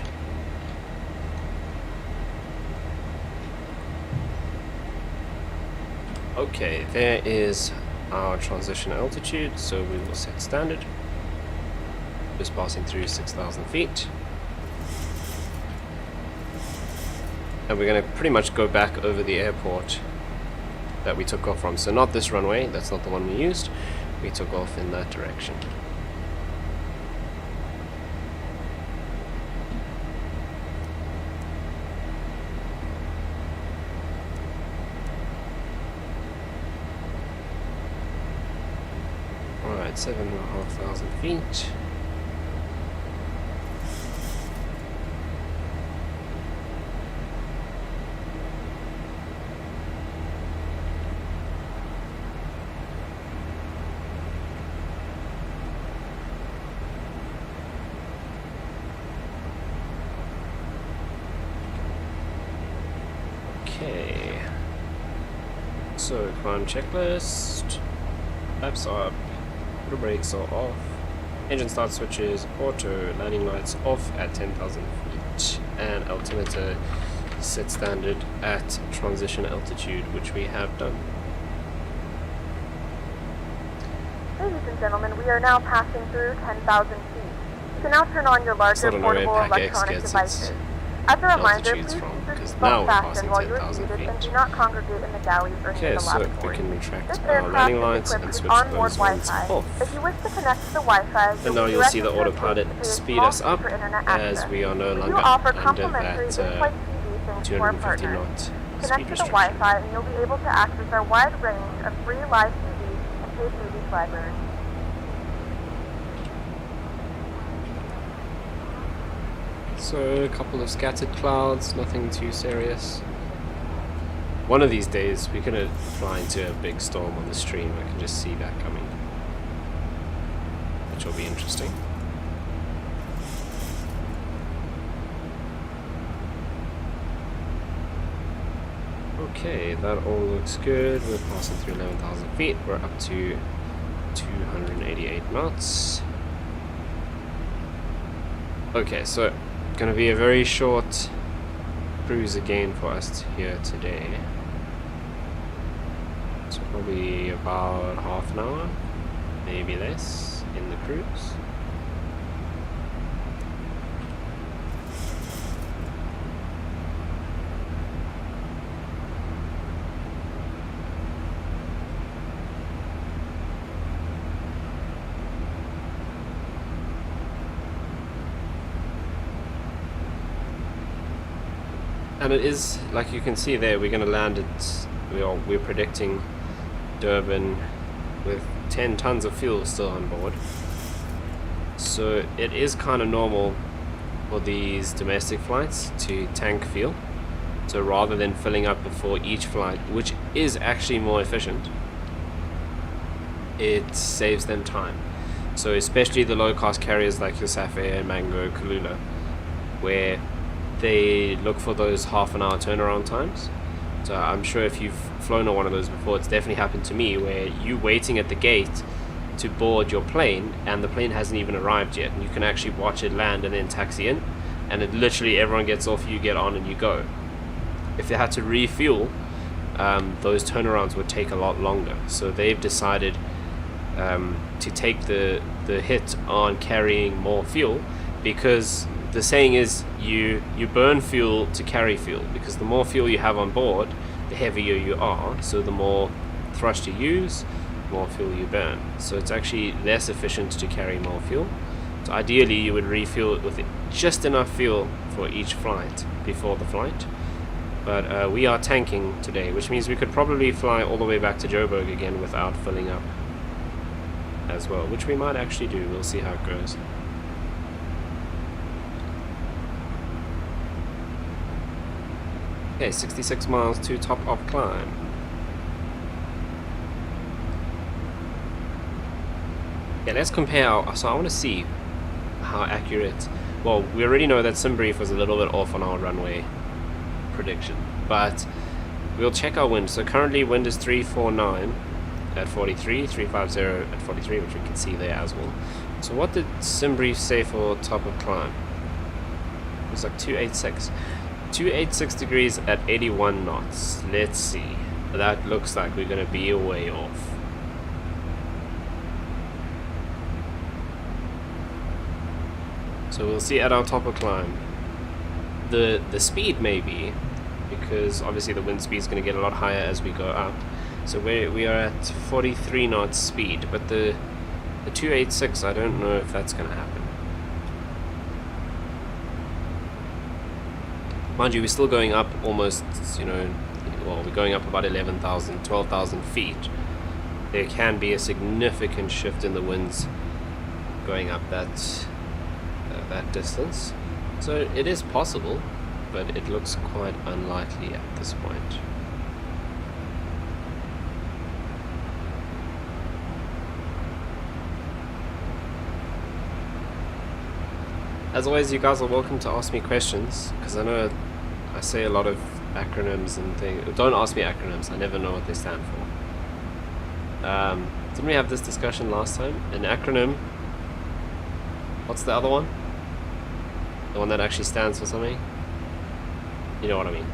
Okay, there is our transition altitude, so we will set standard. Just passing through 6,000 feet. And we're going to pretty much go back over the airport that we took off from. So not this runway, that's not the one we used. We took off in that direction. Alright, 7,500 feet. Okay. So, climb checklist. Flaps are up. Brakes are off, engine start switches auto, landing lights off at 10,000 feet, and altimeter set standard at transition altitude, which we have done. Ladies and gentlemen, we are now passing through 10,000 feet. You can now turn on your larger portable electronic devices. As a reminder, please keep your seatbelt fastened while you are seated and do not congregate in the galleys or near the lavatory. So we can retract This our aircraft landing is lights equipped and with switch onboard those ones Wi-Fi. off. If you wish to connect to the Wi-Fi, And now you'll see the autopilot to a speed small us up fee for internet as access. we are no We do longer offer under complimentary that in-flight TV thanks to our 250 partners. knot speed Connect to the restriction. Wi-Fi and you'll be able to access our wide range of free live TV and paid movies library. So a couple of scattered clouds, nothing too serious. One of these days we're gonna fly into a big storm on the stream. I can just see that coming, which will be interesting. Okay, that all looks good. We're passing through 11,000 feet. We're up to 288 knots. Okay, so gonna be a very short cruise again for us here today. So probably about half an hour, maybe less, in the cruise. And it is, like you can see there, we're going to land at, we're predicting Durban with 10 tons of fuel still on board. So it is kind of normal for these domestic flights to tank fuel. So rather than filling up before each flight, which is actually more efficient, it saves them time. So especially the low-cost carriers like your Safair, Mango, Kalula, where they look for those half-an-hour turnaround times. So I'm sure if you've flown on one of those before, it's definitely happened to me, where you waiting at the gate to board your plane and the plane hasn't even arrived yet, and you can actually watch it land and then taxi in, and it literally everyone gets off, you get on and you go. If they had to refuel, those turnarounds would take a lot longer. So they've decided to take the hit on carrying more fuel, because the saying is you burn fuel to carry fuel, because the more fuel you have on board, the heavier you are, so the more thrust you use, more fuel you burn. So it's actually less efficient to carry more fuel. So ideally you would refuel it with just enough fuel for each flight before the flight. But we are tanking today, which means we could probably fly all the way back to Joburg again without filling up as well, which we might actually do. We'll see how it goes. Okay, 66 miles to top of climb. Yeah, let's compare so I want to see how accurate. Well, we already know that SimBrief was a little bit off on our runway prediction, but we'll check our wind. So currently wind is 349 at 43, 350 at 43, which we can see there as well. So what did SimBrief say for top of climb? It was like 286. 286 degrees at 81 knots. Let's see. That looks like we're going to be way off. So we'll see at our top of climb. The speed maybe, because obviously the wind speed is going to get a lot higher as we go up. So we are at 43 knots speed, but the 286, I don't know if that's going to happen. Mind you, we're still going up almost, you know, well, we're going up about 11,000, 12,000 feet. There can be a significant shift in the winds going up that distance. So it is possible, but it looks quite unlikely at this point. As always, you guys are welcome to ask me questions, because I know I say a lot of acronyms and things. Don't ask me acronyms, I never know what they stand for. Didn't we have this discussion last time? An acronym, what's the other one? The one that actually stands for something? You know what I mean.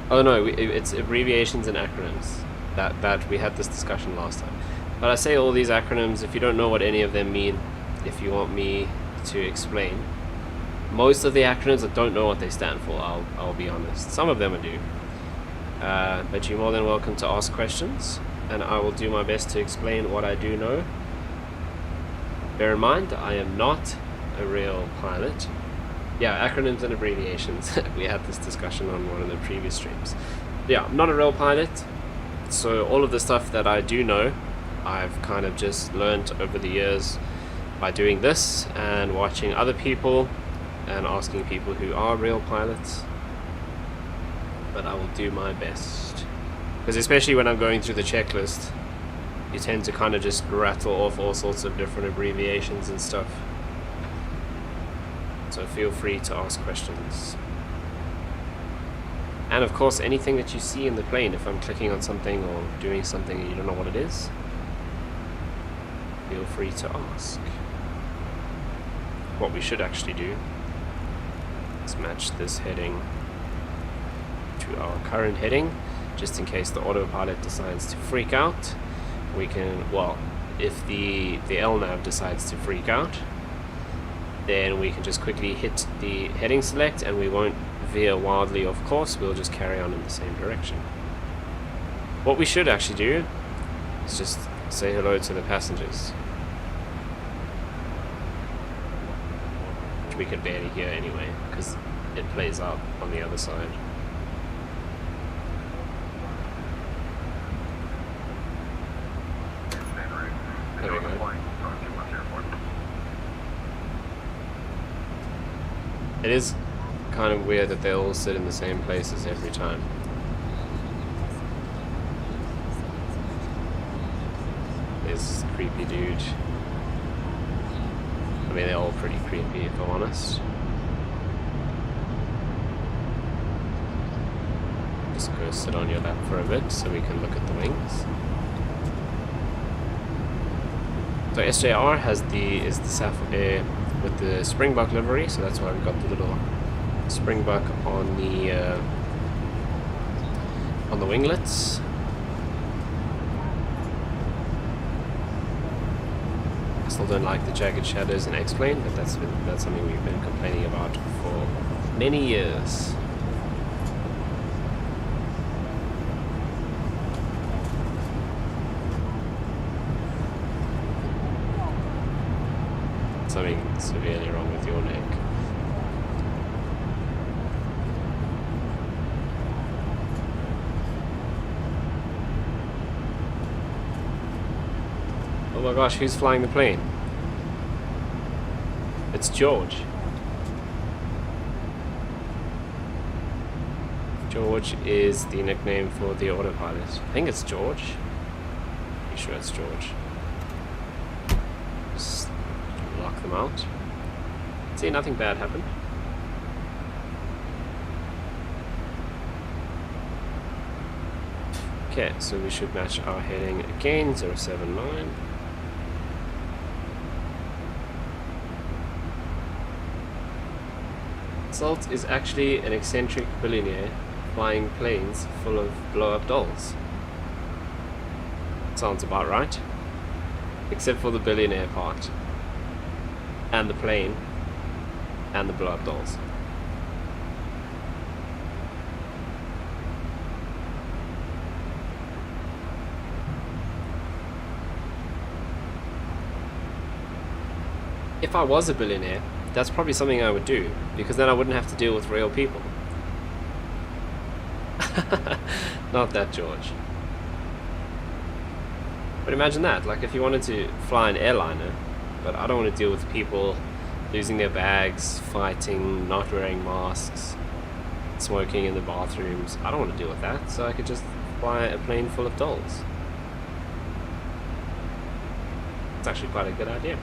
Oh no, it's abbreviations and acronyms. That we had this discussion last time. But I say all these acronyms, if you don't know what any of them mean, if you want me to explain. Most of the acronyms, I don't know what they stand for, I'll be honest. Some of them I do. But you're more than welcome to ask questions, and I will do my best to explain what I do know. Bear in mind, I am not a real pilot. Yeah, acronyms and abbreviations. We had this discussion on one of the previous streams. Yeah, I'm not a real pilot, so all of the stuff that I do know, I've kind of just learned over the years by doing this and watching other people and asking people who are real pilots. But I will do my best, because especially when I'm going through the checklist, you tend to kind of just rattle off all sorts of different abbreviations and stuff. So feel free to ask questions. And of course, anything that you see in the plane, if I'm clicking on something or doing something and you don't know what it is, feel free to ask. What we should actually do is match this heading to our current heading, just in case the autopilot decides to freak out. We can, well, if the LNAV decides to freak out, then we can just quickly hit the heading select and we won't veer wildly off course, we'll just carry on in the same direction. What we should actually do is just say hello to the passengers, which we can barely hear anyway, because it plays out on the other side. There we go. It is kind of weird that they all sit in the same places every time. This creepy dude. I mean, they're all pretty creepy, if I'm honest. Just go sit on your lap for a bit so we can look at the wings. So SJR is the Safair with the Springbok livery, so that's why we've got the little Springbok on the winglets. I still don't like the jagged shadows in X-Plane, but that's something we've been complaining about for many years. Something severely wrong with your neck. Oh my gosh, who's flying the plane? It's George. George is the nickname for the autopilot. I think it's George. Pretty sure it's George. Just lock them out. See, nothing bad happened. Okay, so we should match our heading again, 079. Salt is actually an eccentric billionaire flying planes full of blow-up dolls. Sounds about right. Except for the billionaire part. And the plane. And the blow-up dolls. If I was a billionaire, that's probably something I would do, because then I wouldn't have to deal with real people. Not that, George. But imagine that, like if you wanted to fly an airliner, but I don't want to deal with people losing their bags, fighting, not wearing masks, smoking in the bathrooms. I don't want to deal with that, so I could just fly a plane full of dolls. It's actually quite a good idea.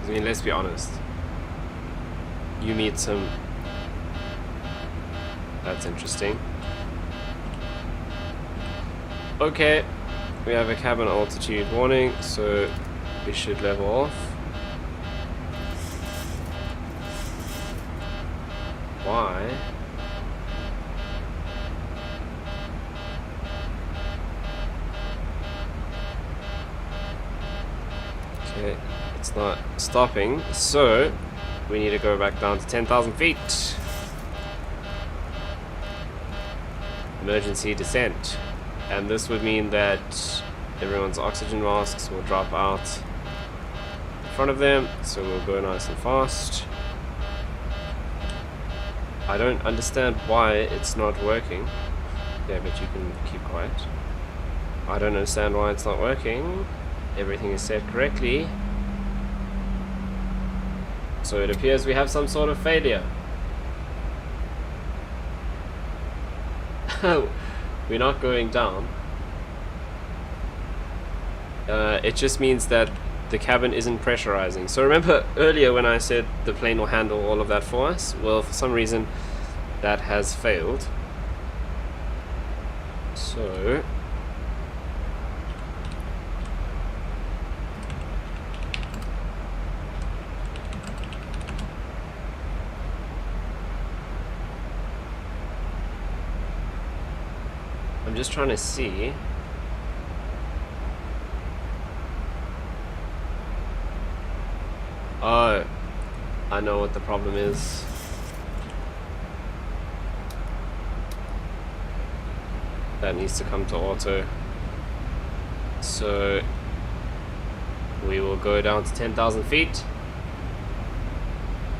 I mean, let's be honest. You meet some... That's interesting. Okay, we have a cabin altitude warning, so we should level off. Why? Okay. It's not stopping, so we need to go back down to 10,000 feet. Emergency descent. And this would mean that everyone's oxygen masks will drop out in front of them, so we'll go nice and fast. I don't understand why it's not working. Yeah, but you can keep quiet. I don't understand why it's not working. Everything is set correctly. So it appears we have some sort of failure. We're not going down. It just means that the cabin isn't pressurizing. So remember earlier when I said the plane will handle all of that for us? Well, for some reason that has failed. So... I'm just trying to see. Oh, I know what the problem is. That needs to come to auto. So we will go down to 10,000 feet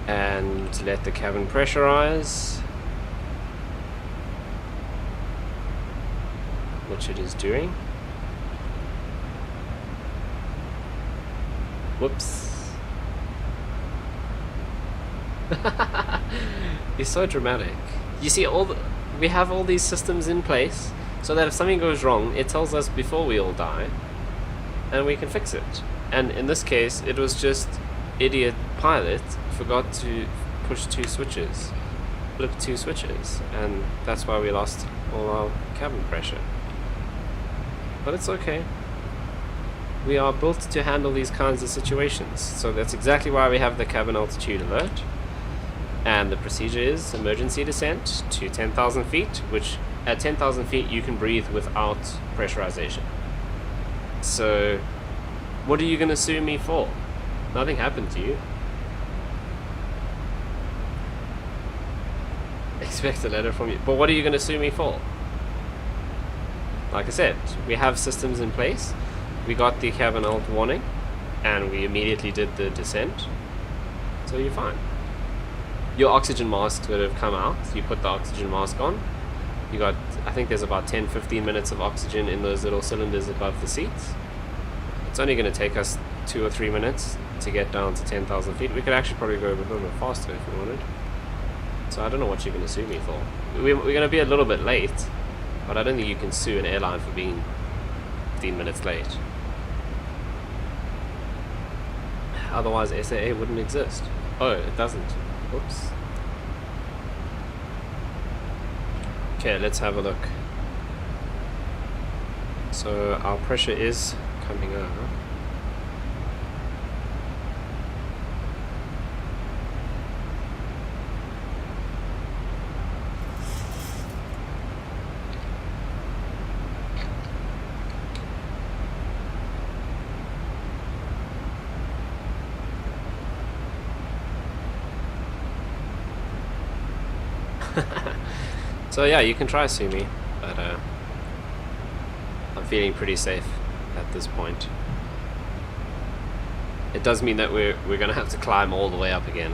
and let the cabin pressurize. Which it is doing. Whoops. You're so dramatic. You see, we have all these systems in place so that if something goes wrong, it tells us before we all die, and we can fix it. And in this case, it was just idiot pilot forgot to push flip 2 switches, and that's why we lost all our cabin pressure. But it's okay. We are built to handle these kinds of situations, so that's exactly why we have the cabin altitude alert. And the procedure is emergency descent to 10,000 feet, which at 10,000 feet you can breathe without pressurization. So what are you going to sue me for? Nothing happened to you. Expect a letter from you. But what are you going to sue me for? Like I said, we have systems in place. We got the cabin alt warning, and we immediately did the descent. So you're fine. Your oxygen masks would have come out. You put the oxygen mask on. You got, I think there's about 10-15 minutes of oxygen in those little cylinders above the seats. It's only going to take us 2 or 3 minutes to get down to 10,000 feet. We could actually probably go a little bit faster if we wanted. So I don't know what you're going to sue me for. We're going to be a little bit late, but I don't think you can sue an airline for being 15 minutes late. Otherwise SAA wouldn't exist. Oh, it doesn't. Oops. Okay, let's have a look. So our pressure is coming up. So yeah, you can try sue me, but I'm feeling pretty safe at this point. It does mean that we're gonna have to climb all the way up again,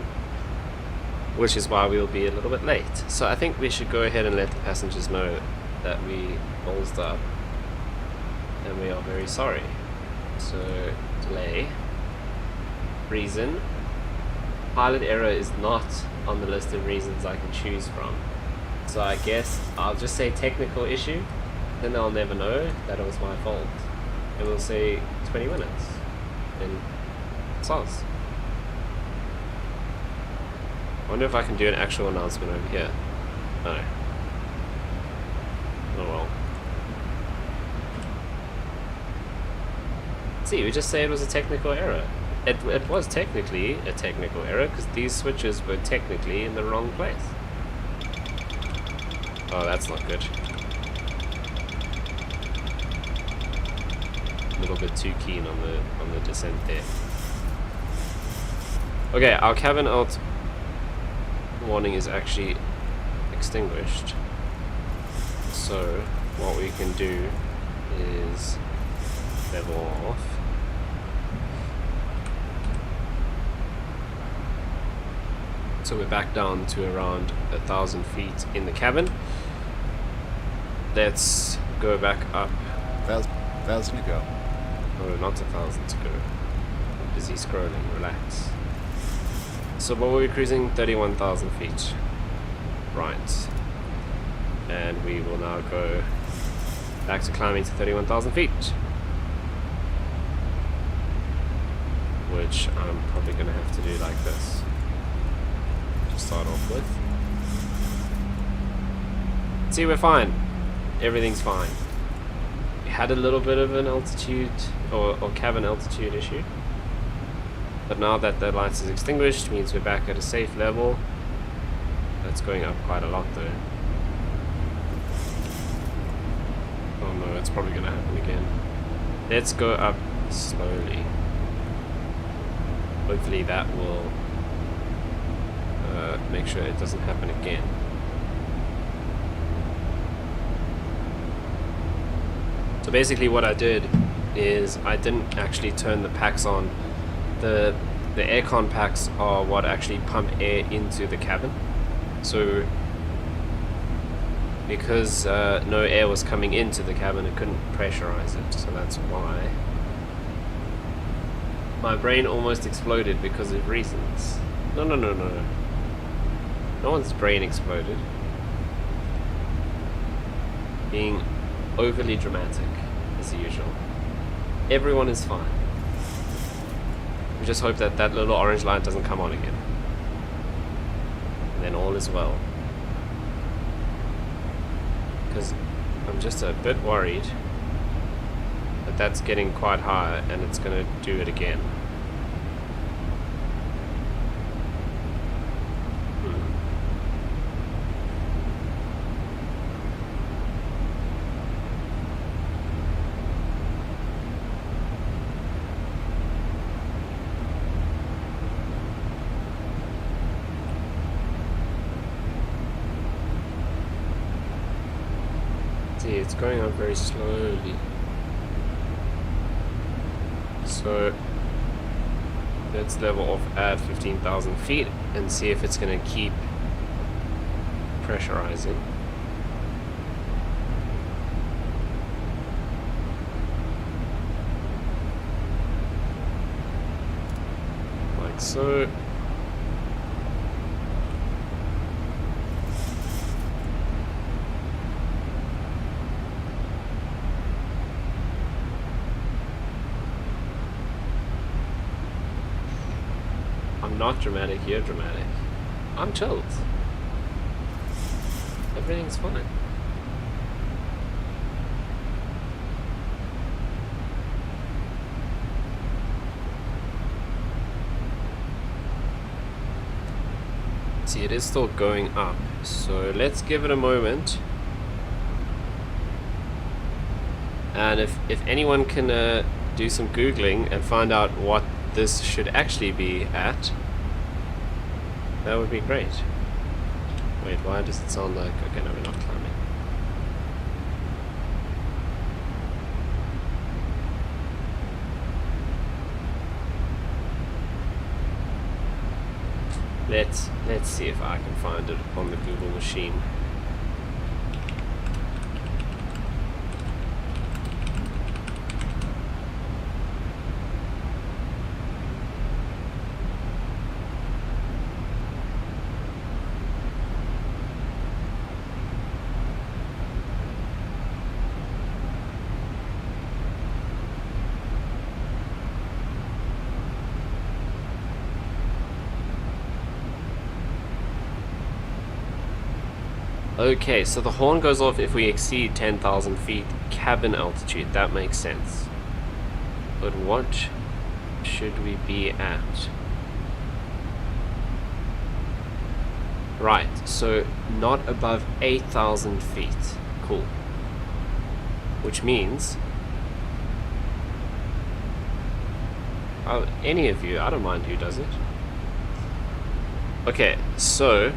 which is why we'll be a little bit late. So I think we should go ahead and let the passengers know that we ballsed up and we are very sorry. So delay, reason, pilot error is not on the list of reasons I can choose from. So I guess I'll just say technical issue, then they'll never know that it was my fault. And we'll say 20 minutes in SOS. I wonder if I can do an actual announcement over here. No. Oh well. See, we just say it was a technical error. It was technically a technical error because these switches were technically in the wrong place. Oh, that's not good. A little bit too keen on the descent there. Okay, our cabin alt warning is actually extinguished. So what we can do is level off. So we're back down to around 1,000 feet in the cabin. Let's go back up. 1,000 to go. Oh, not 1,000 to go. I'm busy scrolling, relax. So what were we cruising? 31,000 feet. Right. And we will now go back to climbing to 31,000 feet. Which I'm probably going to have to do like this. To start off with. See, we're fine. Everything's fine. We had a little bit of an altitude or cabin altitude issue. But now that the lights is extinguished means we're back at a safe level. That's going up quite a lot though. Oh no, it's probably going to happen again. Let's go up slowly. Hopefully that will make sure it doesn't happen again. So basically what I did is I didn't actually turn the packs on. The aircon packs are what actually pump air into the cabin. So because no air was coming into the cabin, it couldn't pressurize it. So that's why my brain almost exploded because of reasons. No. No one's brain exploded. Being overly dramatic, as usual. Everyone is fine. We just hope that that little orange light doesn't come on again. And then all is well. Because I'm just a bit worried that that's getting quite high and it's going to do it again. See, it's going up very slowly. So let's level off at 15,000 feet and see if it's going to keep pressurizing. Like so. I'm not dramatic, you're dramatic. I'm chilled. Everything's fine. See, it is still going up, so let's give it a moment. And if anyone can do some Googling and find out what this should actually be at, that would be great. Wait, why does it sound like... Okay, no, we're not climbing. Let's see if I can find it on the Google machine. Okay, so the horn goes off if we exceed 10,000 feet cabin altitude. That makes sense. But what should we be at? Right, so not above 8,000 feet. Cool. Which means... oh, any of you, I don't mind who does it. Okay, so...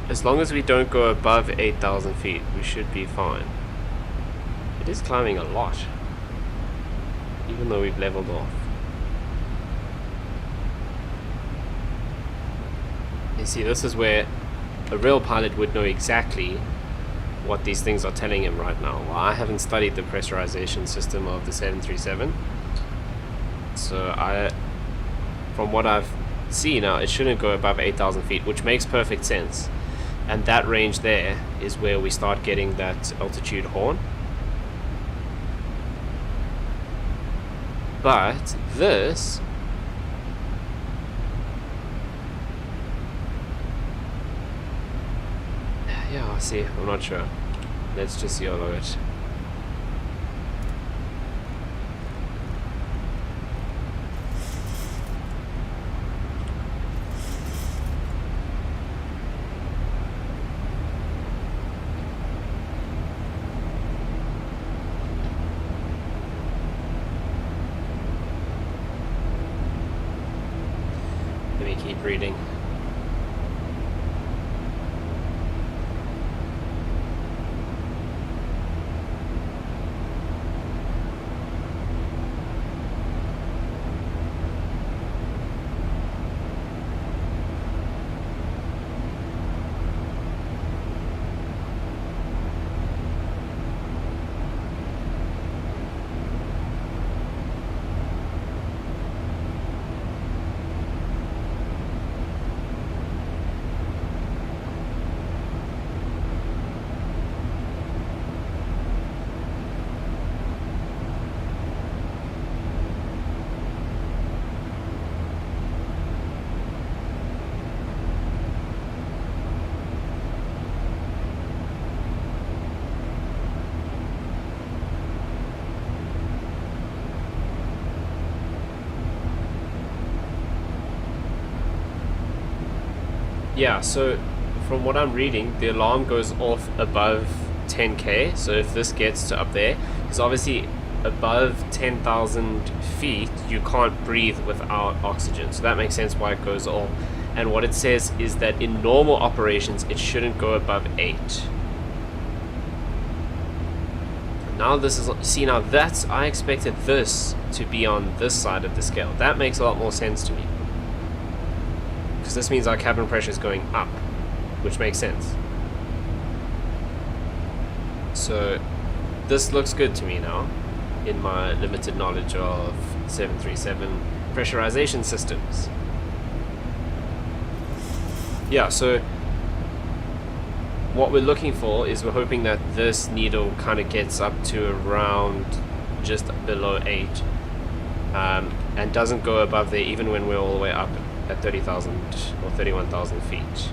as long as we don't go above 8,000 feet, we should be fine. It is climbing a lot, even though we've leveled off. You see, this is where a real pilot would know exactly what these things are telling him right now. Well, I haven't studied the pressurization system of the 737, so from what I've seen now, it shouldn't go above 8,000 feet, which makes perfect sense. And that range there is where we start getting that altitude horn. But this... yeah, I'll see. I'm not sure. Let's just YOLO it. Keep reading. Yeah, so from what I'm reading, the alarm goes off above 10k. So if this gets to up there, because obviously above 10,000 feet you can't breathe without oxygen, so that makes sense why it goes off. And what it says is that in normal operations it shouldn't go above 8. Now this is, see, now that's, I expected this to be on this side of the scale. That makes a lot more sense to me, because this means our cabin pressure is going up, which makes sense. So this looks good to me now, in my limited knowledge of 737 pressurization systems. Yeah, so what we're looking for is we're hoping that this needle kind of gets up to around just below 8, and doesn't go above there even when we're all the way up at 30,000 or 31,000 feet.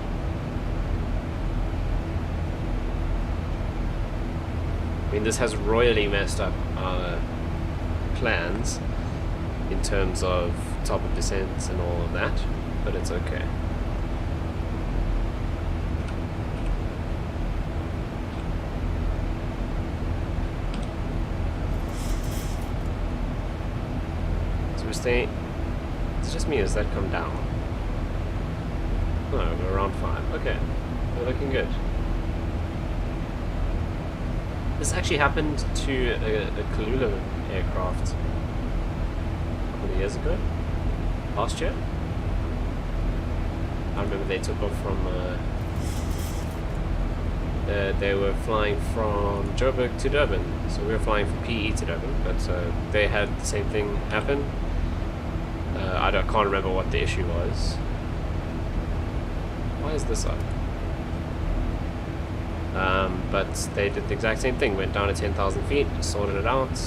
I mean, this has royally messed up our plans in terms of top of descents and all of that, but it's okay. So we're staying. It's just me, has that come down? No, we're around 5. Okay, we're looking good. This actually happened to a Kalula aircraft a couple of years ago, last year. I remember they took off from, they were flying from Joburg to Durban, so we were flying from PE to Durban, but they had the same thing happen. I can't remember what the issue was. Why is this up? But they did the exact same thing, went down to 10,000 feet, sorted it out,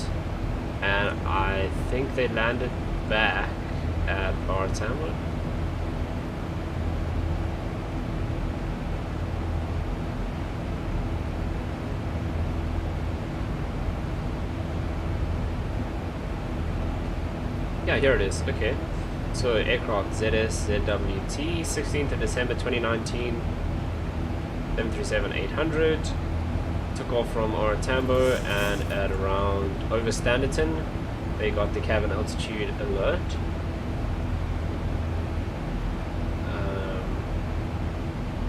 and I think they landed back at Baratamba. Yeah, here it is. Okay, so aircraft ZWT, 16th of December 2019, 737-800, took off from Oratambo, and at around over Standerton they got the cabin altitude alert.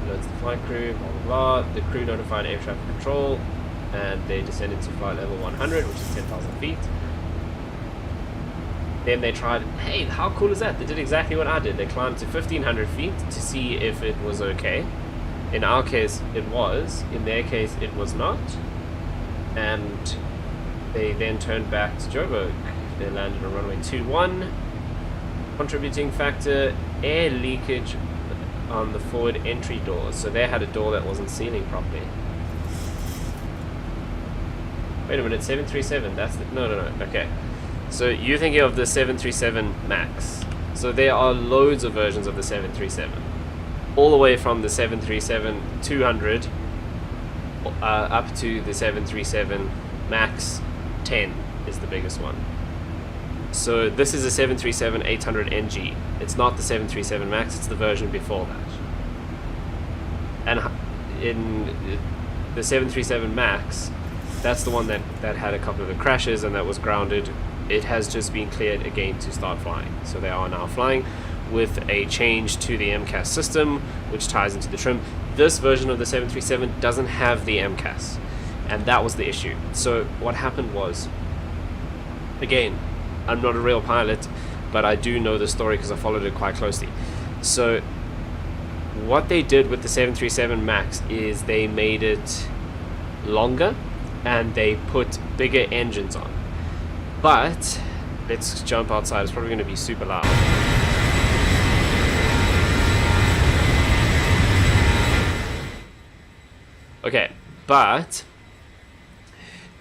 Alerts the flight crew, blah blah blah. The crew notified air traffic control, and they descended to flight level 100, which is 10,000 feet. Then they tried, hey, how cool is that? They did exactly what I did. They climbed to 1,500 feet to see if it was okay. In our case, it was. In their case, it was not. And they then turned back to Joburg. They landed on runway 21. Contributing factor, air leakage on the forward entry doors. So they had a door that wasn't sealing properly. Wait a minute, 737, that's the... No, okay. So you're thinking of the 737 MAX. So there are loads of versions of the 737. All the way from the 737-200 up to the 737 MAX 10 is the biggest one. So this is a 737-800NG. It's not the 737 MAX, it's the version before that. And in the 737 MAX, that's the one that had a couple of the crashes and that was grounded. It has just been cleared again to start flying. So they are now flying with a change to the MCAS system, which ties into the trim. This version of the 737 doesn't have the MCAS, and that was the issue. So what happened was, again, I'm not a real pilot, but I do know the story because I followed it quite closely. So what they did with the 737 MAX is they made it longer and they put bigger engines on. But let's jump outside. It's probably going to be super loud. Okay, but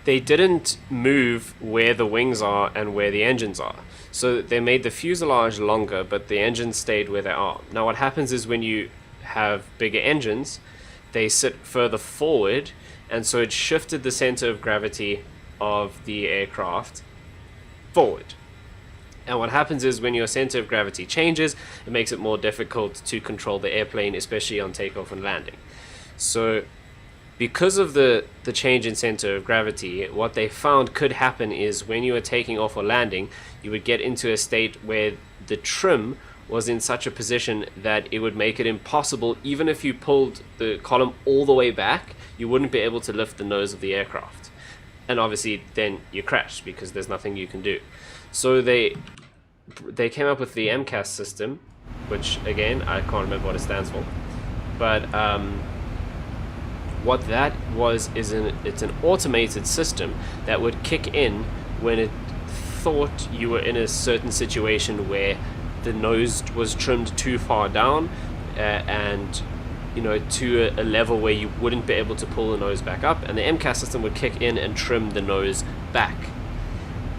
they didn't move where the wings are and where the engines are. So they made the fuselage longer, but the engines stayed where they are. Now what happens is when you have bigger engines, they sit further forward, and so it shifted the center of gravity of the aircraft forward. And what happens is when your center of gravity changes, it makes it more difficult to control the airplane, especially on takeoff and landing. So because of the change in center of gravity, what they found could happen is when you were taking off or landing, you would get into a state where the trim was in such a position that it would make it impossible. Even if you pulled the column all the way back, you wouldn't be able to lift the nose of the aircraft. And obviously then you crash because there's nothing you can do. So they came up with the MCAS system, which again, I can't remember what it stands for. But what that was is it's an automated system that would kick in when it thought you were in a certain situation where the nose was trimmed too far down and to a level where you wouldn't be able to pull the nose back up, and the MCAS system would kick in and trim the nose back.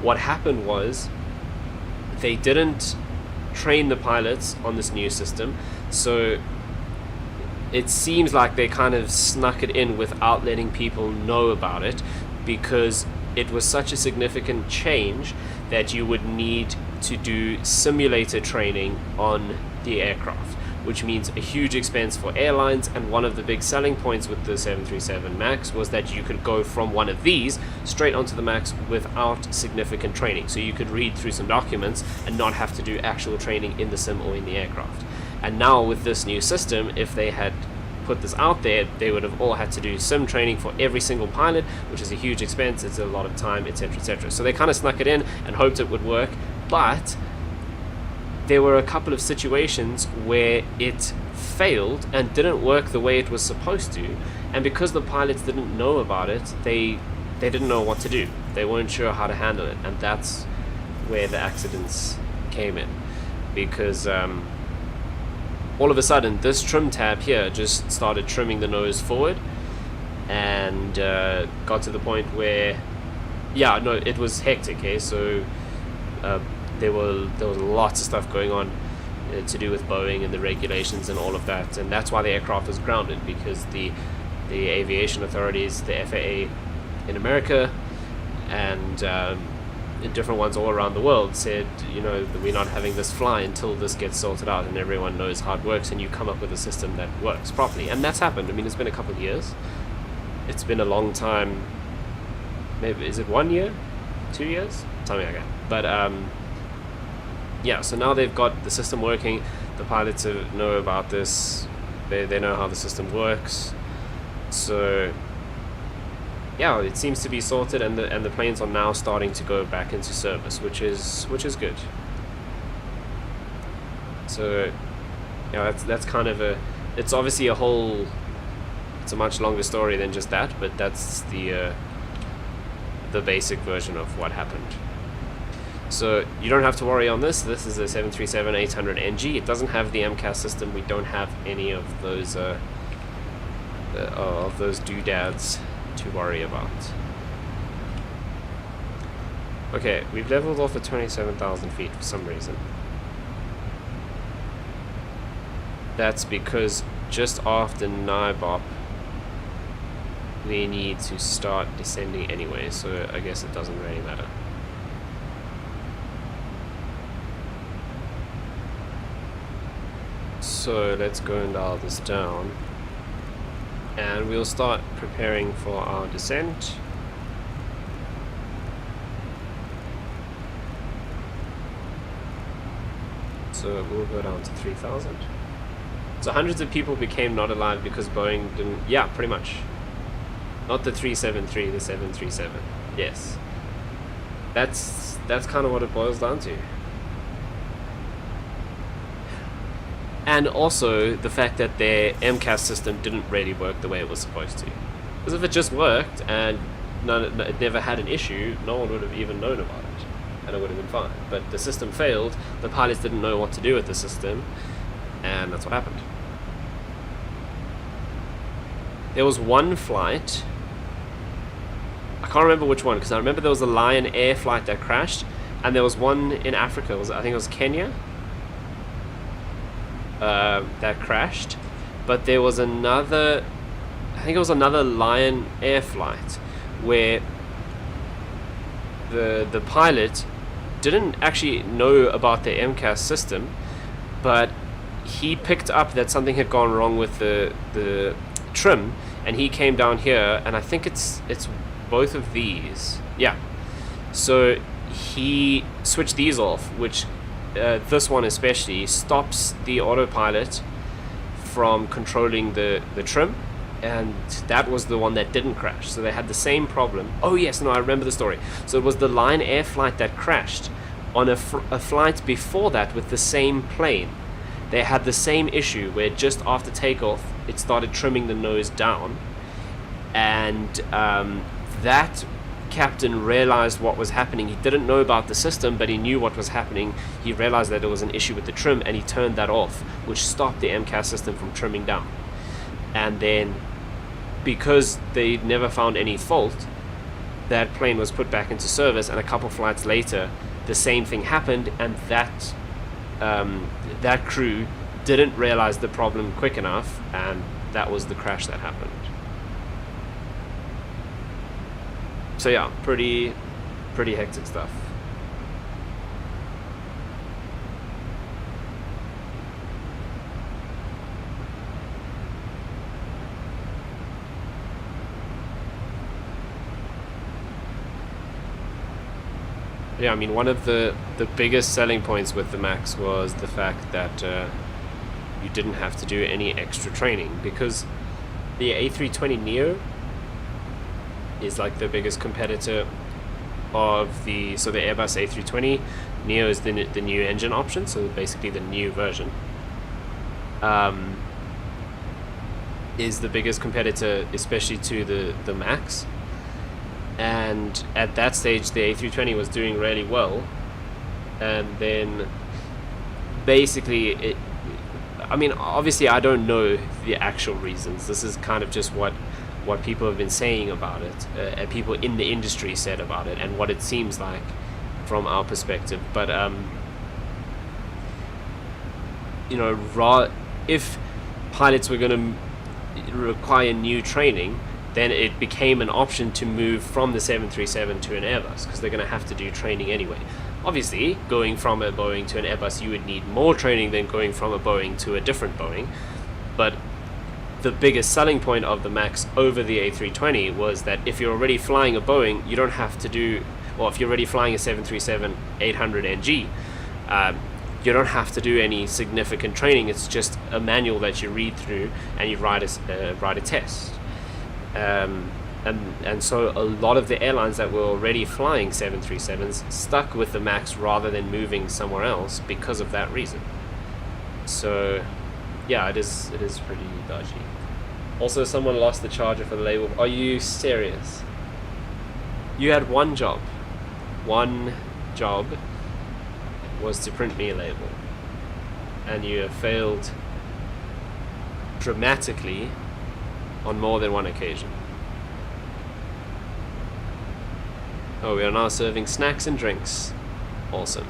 What happened was they didn't train the pilots on this new system, so it seems like they kind of snuck it in without letting people know about it, because it was such a significant change that you would need to do simulator training on the aircraft, which means a huge expense for airlines. And one of the big selling points with the 737 MAX was that you could go from one of these straight onto the MAX without significant training. So you could read through some documents and not have to do actual training in the sim or in the aircraft. And now with this new system, if they had put this out there, they would have all had to do sim training for every single pilot, which is a huge expense, it's a lot of time, etc, etc. So they kind of snuck it in and hoped it would work, but there were a couple of situations where it failed and didn't work the way it was supposed to, and because the pilots didn't know about it, they didn't know what to do. They weren't sure how to handle it, and that's where the accidents came in, because all of a sudden this trim tab here just started trimming the nose forward, and got to the point where it was hectic. So there was lots of stuff going on to do with Boeing and the regulations and all of that, and that's why the aircraft was grounded, because the aviation authorities, the FAA in America and different ones all around the world, said, we're not having this fly until this gets sorted out and everyone knows how it works and you come up with a system that works properly. And that's happened. I mean, it's been a couple of years, it's been a long time. Maybe, is it 1 year, 2 years, something like that? But so now they've got the system working. The pilots know about this. They know how the system works. So it seems to be sorted, and the planes are now starting to go back into service, which is good. So that's kind of it's obviously it's a much longer story than just that, but that's the basic version of what happened. So you don't have to worry on this. This is a 737-800NG. It doesn't have the MCAS system. We don't have any of those doodads to worry about. Okay, we've leveled off at 27,000 feet for some reason. That's because just after NIBOP we need to start descending anyway, so I guess it doesn't really matter. So let's go and dial this down, and we'll start preparing for our descent. So we'll go down to 3,000. So hundreds of people became not alive because Boeing didn't, pretty much. Not the 373, the 737. Yes. That's kind of what it boils down to. And also the fact that their MCAS system didn't really work the way it was supposed to. Because if it just worked and it never had an issue, no one would have even known about it, and it would have been fine. But the system failed, the pilots didn't know what to do with the system, and that's what happened. There was one flight, I can't remember which one, because I remember there was a Lion Air flight that crashed, and there was one in Africa, I think it was Kenya, that crashed. But there was another, I think it was another Lion Air flight where the pilot didn't actually know about the MCAS system, but he picked up that something had gone wrong with the trim, and he came down here, and I think it's both of these. Yeah. So he switched these off, which this one especially stops the autopilot from controlling the trim, and that was the one that didn't crash. So they had the same problem. Oh yes, no, I remember the story. So it was the Lion Air flight that crashed. On a flight before that with the same plane, they had the same issue where just after takeoff it started trimming the nose down, and that captain realized what was happening. He didn't know about the system, but he knew what was happening. He realized that there was an issue with the trim, and he turned that off, which stopped the MCAS system from trimming down. And then, because they never found any fault, that plane was put back into service, and a couple flights later the same thing happened, and that crew didn't realize the problem quick enough, and that was the crash that happened. So yeah, pretty hectic stuff. Yeah, I mean, one of the biggest selling points with the Max was the fact that you didn't have to do any extra training, because the A320neo is like the biggest competitor of the Airbus A320. Neo is the new engine option, so basically the new version is the biggest competitor, especially to the Max. And at that stage the A320 was doing really well, and then basically I mean, obviously I don't know the actual reasons. This is kind of just what people have been saying about it, and people in the industry said about it, and what it seems like from our perspective. But you know, if pilots were going to require new training, then it became an option to move from the 737 to an Airbus, because they're going to have to do training anyway. Obviously, going from a Boeing to an Airbus, you would need more training than going from a Boeing to a different Boeing. But the biggest selling point of the Max over the A320 was that if you're already flying a Boeing, you don't have to do, or if you're already flying a 737-800NG, you don't have to do any significant training. It's just a manual that you read through and you write a test. And so a lot of the airlines that were already flying 737s stuck with the Max rather than moving somewhere else because of that reason. So yeah, it is pretty dodgy. Also, someone lost the charger for the label. Are you serious? You had one job was to print me a label, and you have failed dramatically on more than one occasion. Oh, we are now serving snacks and drinks. Awesome.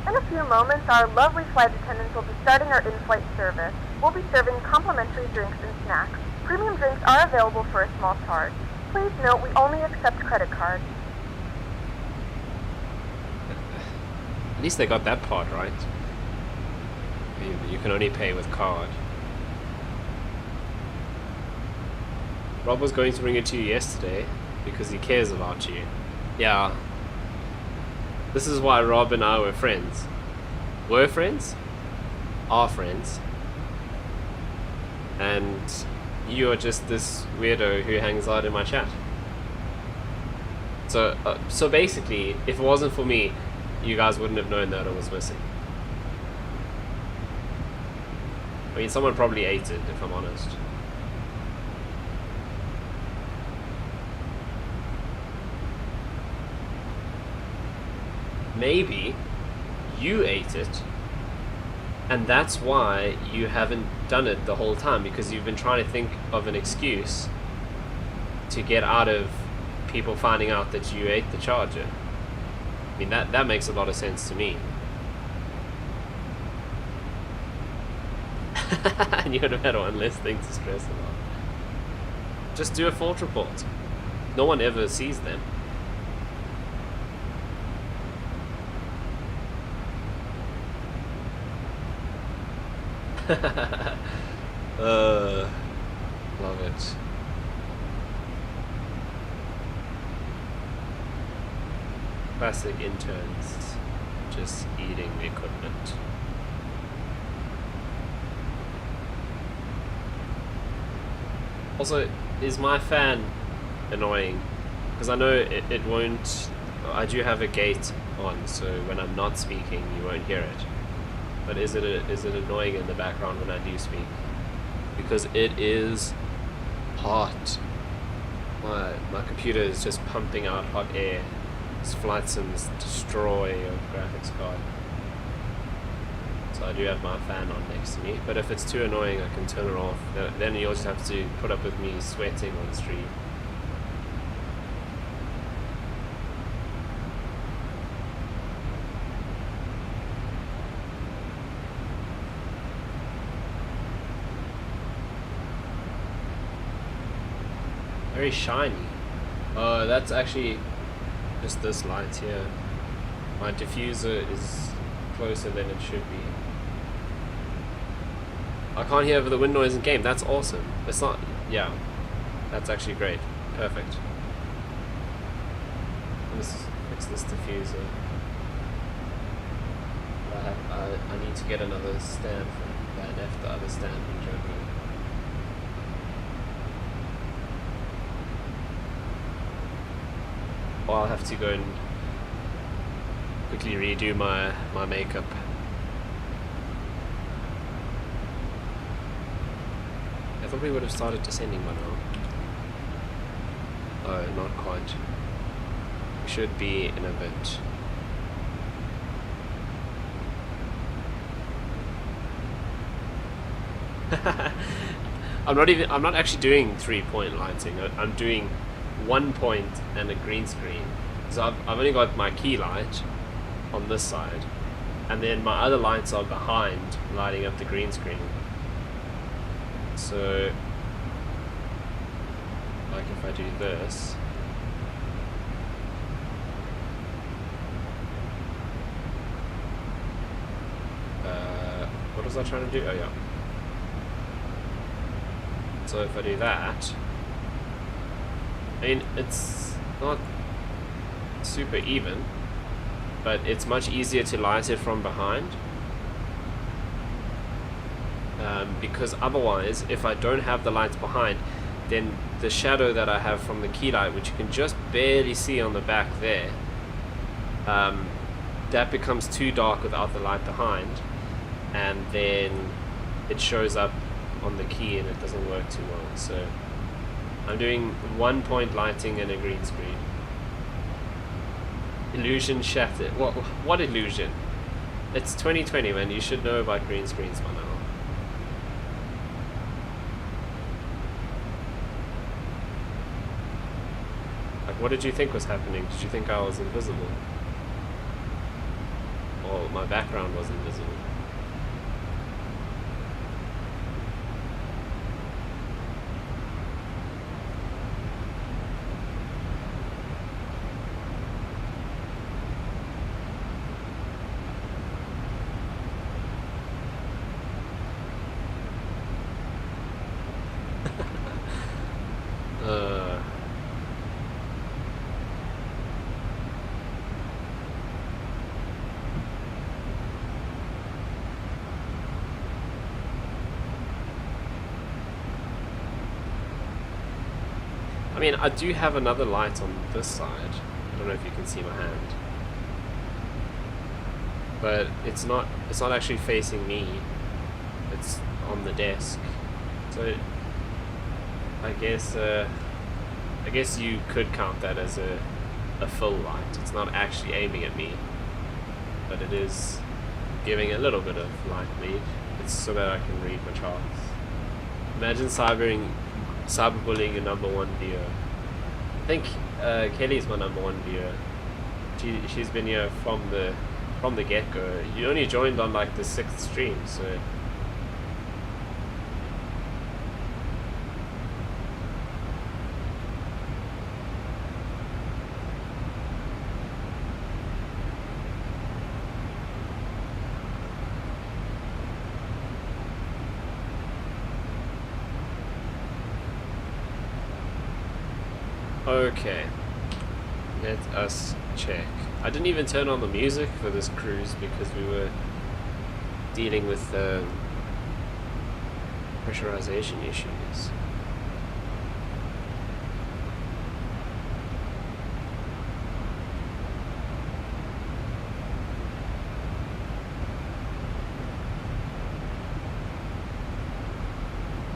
In a few moments, our lovely flight attendants will be starting our in-flight service. We'll be serving complimentary drinks and snacks. Premium drinks are available for a small charge. Please note, we only accept credit cards. At least they got that part right. You can only pay with card. Rob was going to bring it to you yesterday because he cares about you. Yeah. This is why Rob and I were friends. Were friends? Are friends. And you are just this weirdo who hangs out in my chat. So basically, if it wasn't for me, you guys wouldn't have known that it was missing. I mean, someone probably ate it, if I'm honest. Maybe you ate it, and that's why you haven't done it the whole time, because you've been trying to think of an excuse to get out of people finding out that you ate the charger. I mean, that makes a lot of sense to me. And you would have had one less thing to stress about. Just do a fault report. No one ever sees them. Love it. Classic interns just eating the equipment. Also, is my fan annoying? Because I know it won't... I do have a gate on, so when I'm not speaking, you won't hear it. But is it annoying in the background when I do speak? Because it is hot. My computer is just pumping out hot air. This flight sims destroy your graphics card. So I do have my fan on next to me, but if it's too annoying I can turn it off. Then you'll just have to put up with me sweating on stream. Very shiny. Oh, that's actually just this light here. My diffuser is closer than it should be. I can't hear over the wind noise in game. That's awesome. It's not... yeah. That's actually great. Perfect. Let's fix this diffuser. I need to get another stand for that F, the other stand from Jogo. I'll have to go and quickly redo my makeup. I thought we would have started descending by now. Oh, not quite. We should be in a bit. I'm not actually doing 3-point lighting. I'm doing 1 point and a green screen. So I've only got my key light on this side, and then my other lights are behind lighting up the green screen. So like if I do this, what was I trying to do? Oh yeah. So if I do that, I mean, it's not super even, but it's much easier to light it from behind. Because otherwise, if I don't have the lights behind, then the shadow that I have from the key light, which you can just barely see on the back there, that becomes too dark without the light behind, and then it shows up on the key and it doesn't work too well. So I'm doing 1 point lighting and a green screen. Illusion shattered. What illusion? It's 2020, man. You should know about green screens by now. Like, what did you think was happening? Did you think I was invisible? Or my background was invisible? I mean, I do have another light on this side. I don't know if you can see my hand, but it's not actually facing me. It's on the desk. So I guess you could count that as a full light. It's not actually aiming at me, but it is giving a little bit of light lead. It's so that I can read my charts. Imagine cyberbullying a #1 viewer. I think Kelly's my #1 viewer. She's been here from the get-go. You only joined on like the 6th stream, so Okay. Let us check. I didn't even turn on the music for this cruise because we were dealing with pressurization issues.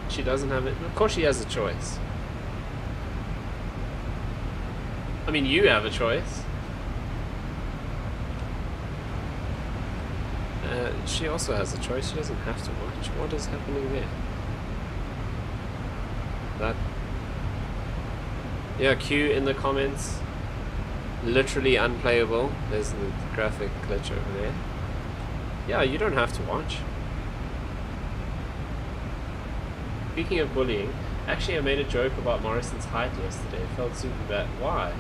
She doesn't have it. Of course she has a choice. I mean, you have a choice. She also has a choice. She doesn't have to watch. What is happening there? That... Yeah, Q in the comments. Literally unplayable. There's the graphic glitch over there. Yeah, you don't have to watch. Speaking of bullying, actually I made a joke about Morrison's height yesterday. It felt super bad. Why?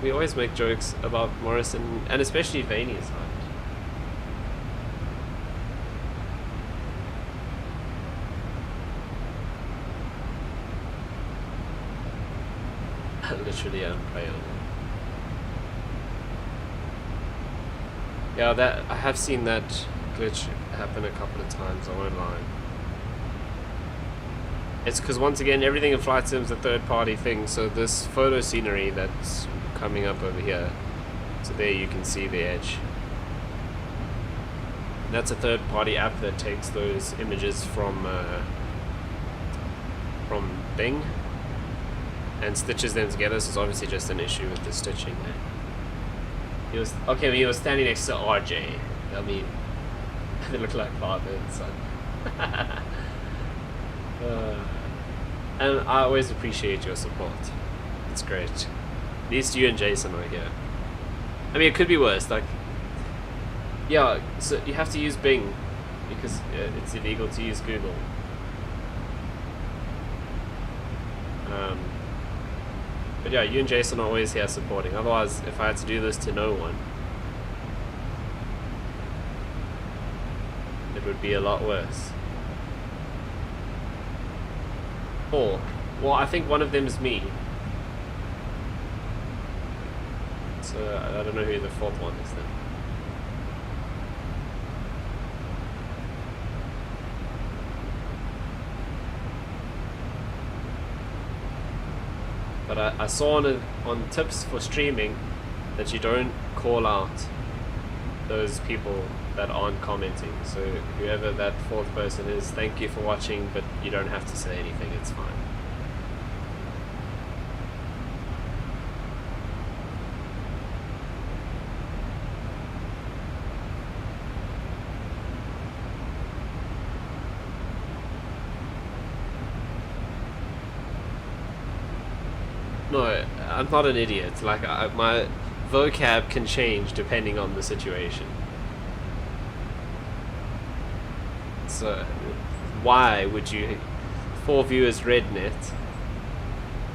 We always make jokes about Morrison, and especially Vania's height. Literally unplayable. Yeah, that I have seen that glitch happen a couple of times, I won't lie. It's because once again everything in Flight Sim's a third party thing, so this photo scenery that's coming up over here, so there you can see the edge. That's a third party app that takes those images from Bing and stitches them together, so it's obviously just an issue with the stitching there. He was okay, he was standing next to RJ. I mean, they look like father and son. And I always appreciate your support. It's great. At least you and Jason are here. I mean, it could be worse. Like, yeah, so you have to use Bing because it's illegal to use Google. But yeah, you and Jason are always here supporting. Otherwise, if I had to do this to no one, it would be a lot worse. Or, well, I think one of them is me. So I don't know who the fourth one is then. But I saw on tips for streaming that you don't call out those people that aren't commenting. So whoever that fourth person is, thank you for watching, but you don't have to say anything, it's fine. No, I'm not an idiot. Like, my vocab can change depending on the situation. So, why would you... 4 viewers rednet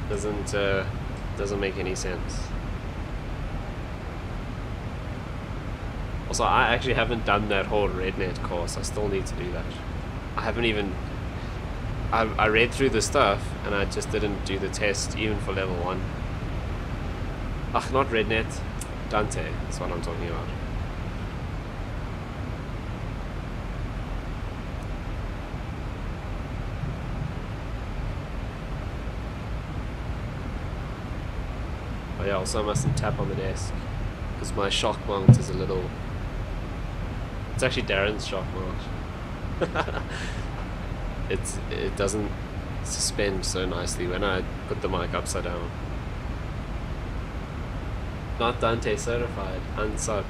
doesn't make any sense. Also, I actually haven't done that whole rednet course. I still need to do that. I haven't even... I read through the stuff and I just didn't do the test even for level 1. Ugh, not rednet. Dante, that's what I'm talking about. Oh yeah, also I mustn't tap on the desk because my shock mount is a little... It's actually Darren's shock mount. It doesn't suspend so nicely when I put the mic upside down. Not Dante certified, unsubbed.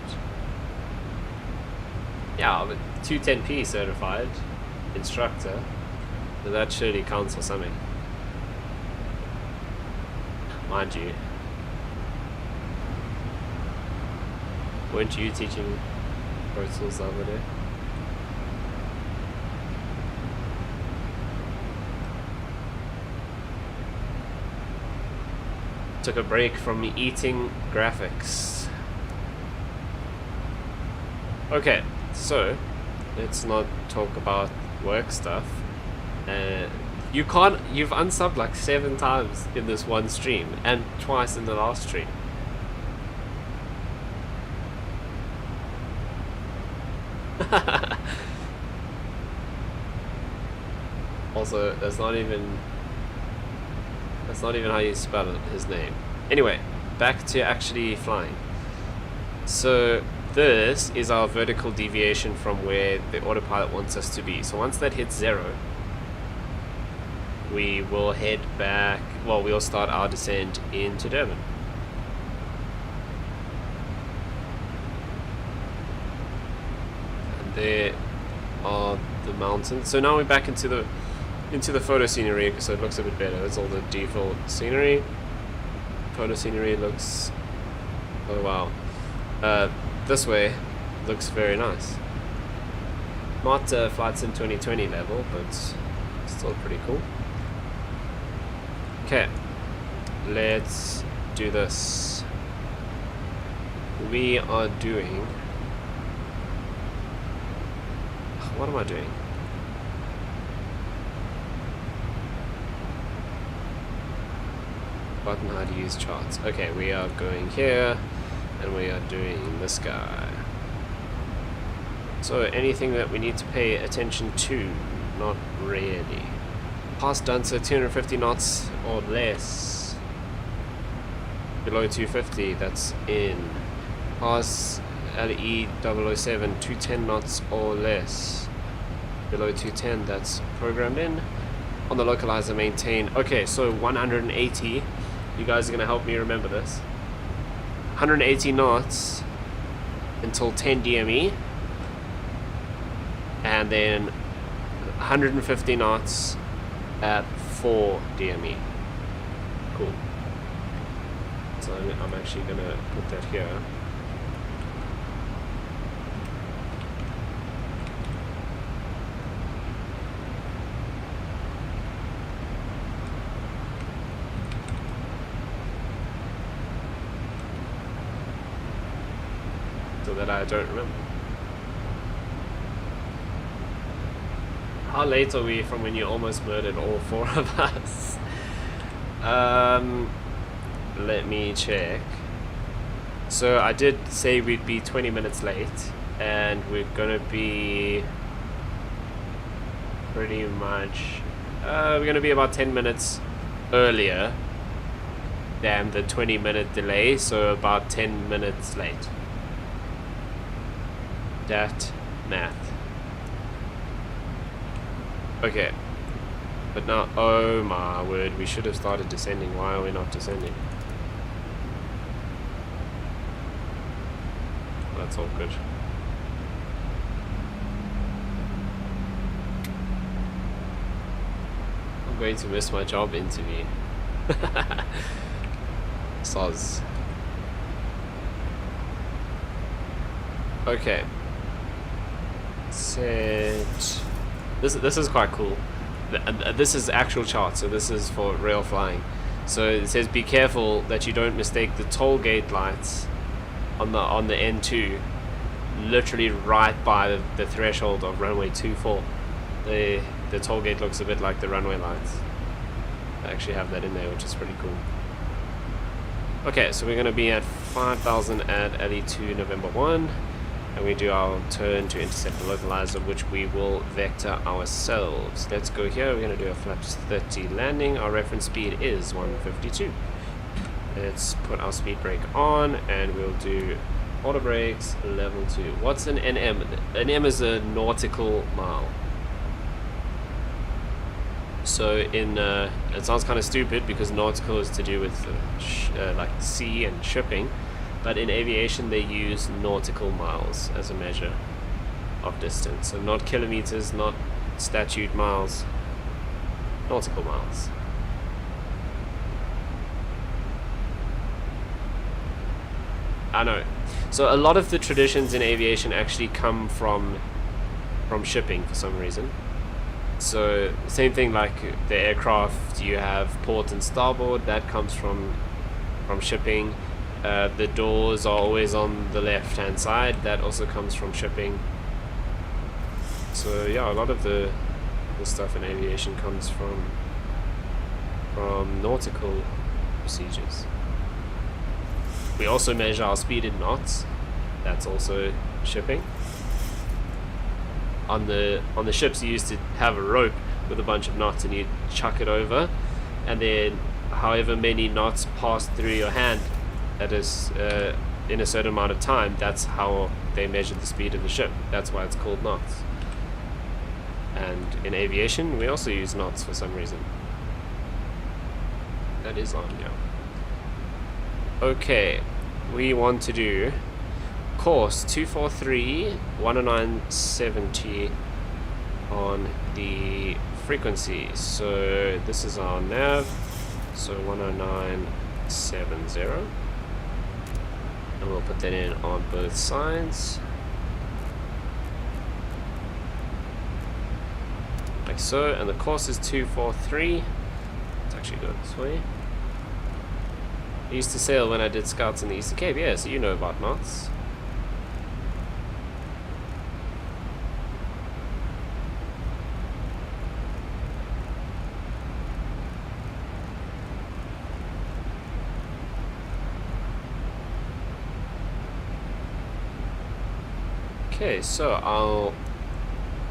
Yeah, but 210p certified instructor. So that surely counts for something. Mind you. Weren't you teaching Pro Tools the other day? Took a break from eating graphics. Okay, so let's not talk about work stuff. You can't. You've unsubbed like 7 times in this one stream, and twice in the last stream. Also, that's not even how you spell it, his name. Anyway, back to actually flying. So this is our vertical deviation from where the autopilot wants us to be. So once that hits 0, we will head back. Well, we'll start our descent into Durban. And there are the mountains. So now we're back into the photo scenery, so it looks a bit better. That's all the default scenery. Photo scenery looks, oh wow, this way looks very nice. Not Flight Sim 2020 level, but still pretty cool. Okay, let's do this. We are doing, what am I doing? Button how to use charts. Okay, we are going here and we are doing this guy. So anything that we need to pay attention to? Not really. Pass done, so 250 knots or less. Below 250, that's in. Pass LE 007, 210 knots or less. Below 210, that's programmed in. On the localizer, maintain. Okay, so 180. You guys are going to help me remember this. 180 knots until 10 DME. And then 150 knots at 4 DME. Cool. So I'm actually going to put that here. So that I don't remember. How late are we from when you almost murdered all 4 of us? Let me check. So I did say we'd be 20 minutes late, and we're gonna be pretty much we're gonna be about 10 minutes earlier than the 20-minute delay, so about 10 minutes late. That math. Okay, but now, oh my word, we should have started descending. Why are we not descending? That's all good. I'm going to miss my job interview. Soz. Okay. Set. This is quite cool. This is actual chart, so this is for real flying. So it says be careful that you don't mistake the toll gate lights on the N2, literally right by the threshold of runway 24. The toll gate looks a bit like the runway lights. I actually have that in there, which is pretty cool. Okay, so we're going to be at 5,000 at LE2 November 1. And we do our turn to intercept the localizer, which we will vector ourselves. Let's go here. We're going to do a flaps 30 landing. Our reference speed is 152. Let's put our speed brake on, and we'll do auto brakes level 2. What's an NM? An M is a nautical mile. So in it sounds kind of stupid because nautical is to do with like sea and shipping. But in aviation, they use nautical miles as a measure of distance. So not kilometers, not statute miles, nautical miles. I know. So a lot of the traditions in aviation actually come from shipping for some reason. So same thing like the aircraft, you have port and starboard, that comes from shipping. The doors are always on the left hand side, that also comes from shipping. So yeah, a lot of the stuff in aviation comes from from nautical procedures. We also measure our speed in knots. That's also shipping. On the ships, you used to have a rope with a bunch of knots, and you chuck it over, and then however many knots pass through your hand, that is in a certain amount of time. That's how they measure the speed of the ship. That's why it's called knots. And in aviation, we also use knots for some reason. That is on, yeah. Okay, we want to do course 243 10970 on the frequency. So this is our nav, so 10970, and we'll put that in on both sides like so. And the course is 243. Let's actually go this way. I used to sail when I did scouts in the Eastern Cape. Yeah, so you know about knots. Okay, so our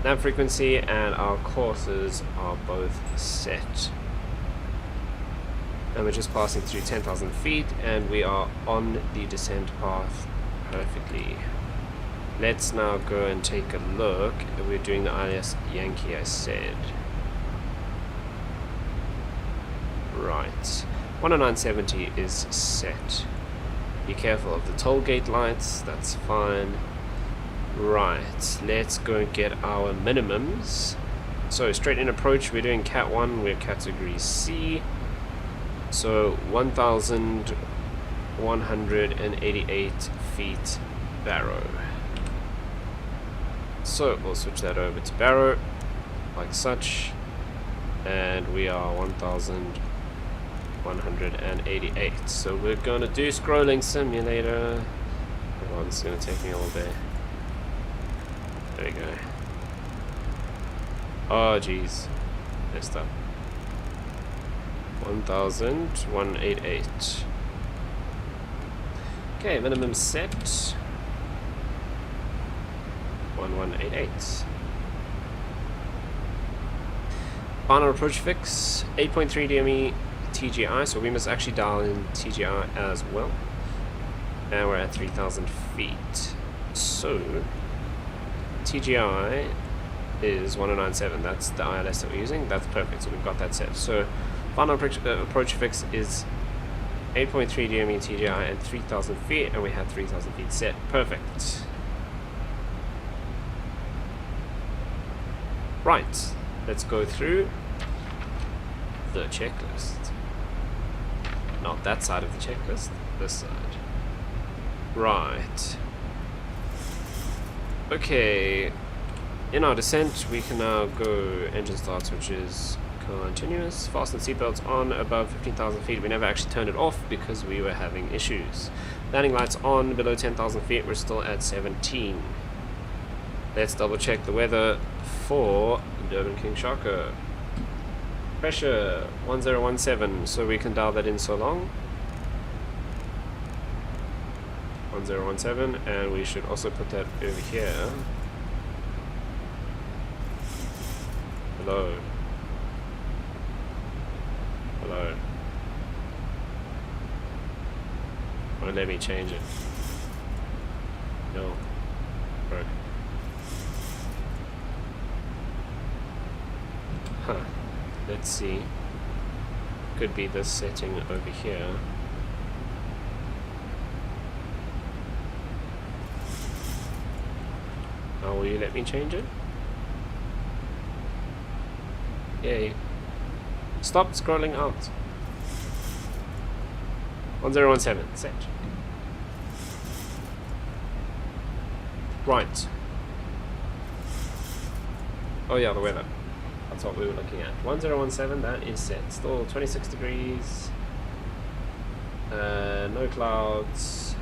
nav frequency and our courses are both set. And we're just passing through 10,000 feet, and we are on the descent path perfectly. Let's now go and take a look. We're doing the ILS Yankee, I said. Right. 10970 is set. Be careful of the toll gate lights, that's fine. Right, let's go and get our minimums. So straight in approach, we're doing Cat 1, we're category C. So 1,188 feet barrow. So we'll switch that over to barrow, like such. And we are 1,188. So we're gonna do scrolling simulator. Hold on, this is gonna take me a little bit. There we go. Oh jeez, messed up. 1,188. Okay, minimum set. 1188. Final approach fix. 8.3 DME TGI, so we must actually dial in TGI as well. And we're at 3,000 feet. So TGI is 1097. That's the ILS that we're using. That's perfect. So we've got that set. So final approach fix is 8.3 DME TGI and 3,000 feet, and we had 3,000 feet set. Perfect. Right. Let's go through the checklist. Not that side of the checklist. This side. Right. Okay, in our descent we can now go engine starts, which is continuous. Fasten seatbelts on above 15,000 feet. We never actually turned it off because we were having issues. Landing lights on below 10,000 feet. We're still at 17. Let's double check the weather for Durban King Sharko. Pressure 1017, so we can dial that in so long. 1017, and we should also put that over here. Hello. Hello. Won't let me change it. No. Broke. Huh. Let's see. Could be this setting over here. Oh, will you let me change it? Yay. Stop scrolling out. 1017, set. Right. Oh yeah, the weather. That's what we were looking at. 1017, that is set. Still 26 degrees. No clouds.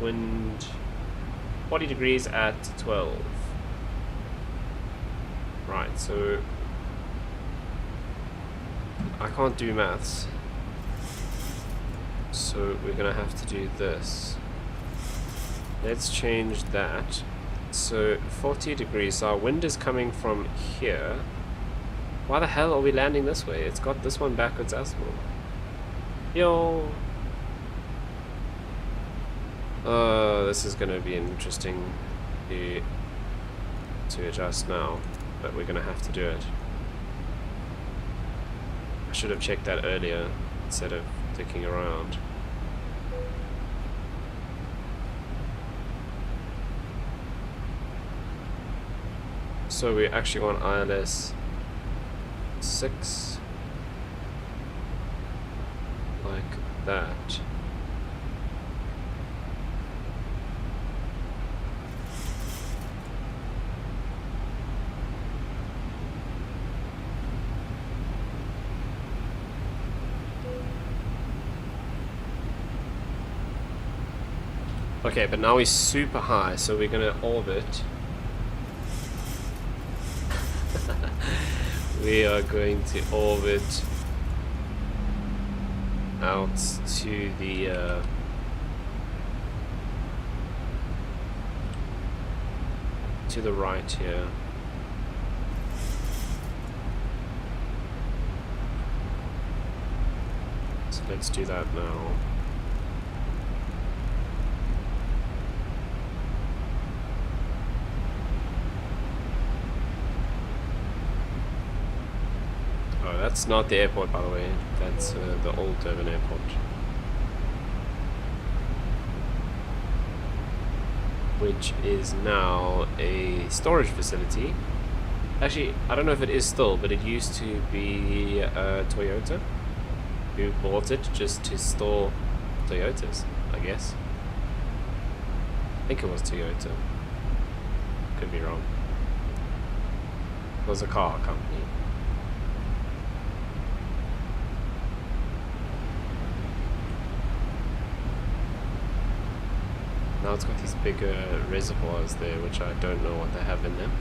Wind 40 degrees at 12. Right, so I can't do maths. So we're gonna have to do this. Let's change that. So 40 degrees, so our wind is coming from here. Why the hell are we landing this way? It's got this one backwards as well. Yo! This is gonna be interesting to adjust now, but we're gonna have to do it. I should have checked that earlier instead of dicking around. So we actually want ILS 6 like that. Okay, but now he's super high, so we're gonna orbit. We are going to orbit out to the right here. So let's do that now. That's not the airport, by the way. That's the old Durban airport. Which is now a storage facility. Actually, I don't know if it is still, but it used to be Toyota, who bought it just to store Toyotas, I guess. I think it was Toyota. Could be wrong. It was a car company. Now it's got these bigger reservoirs there, which I don't know what they have in them.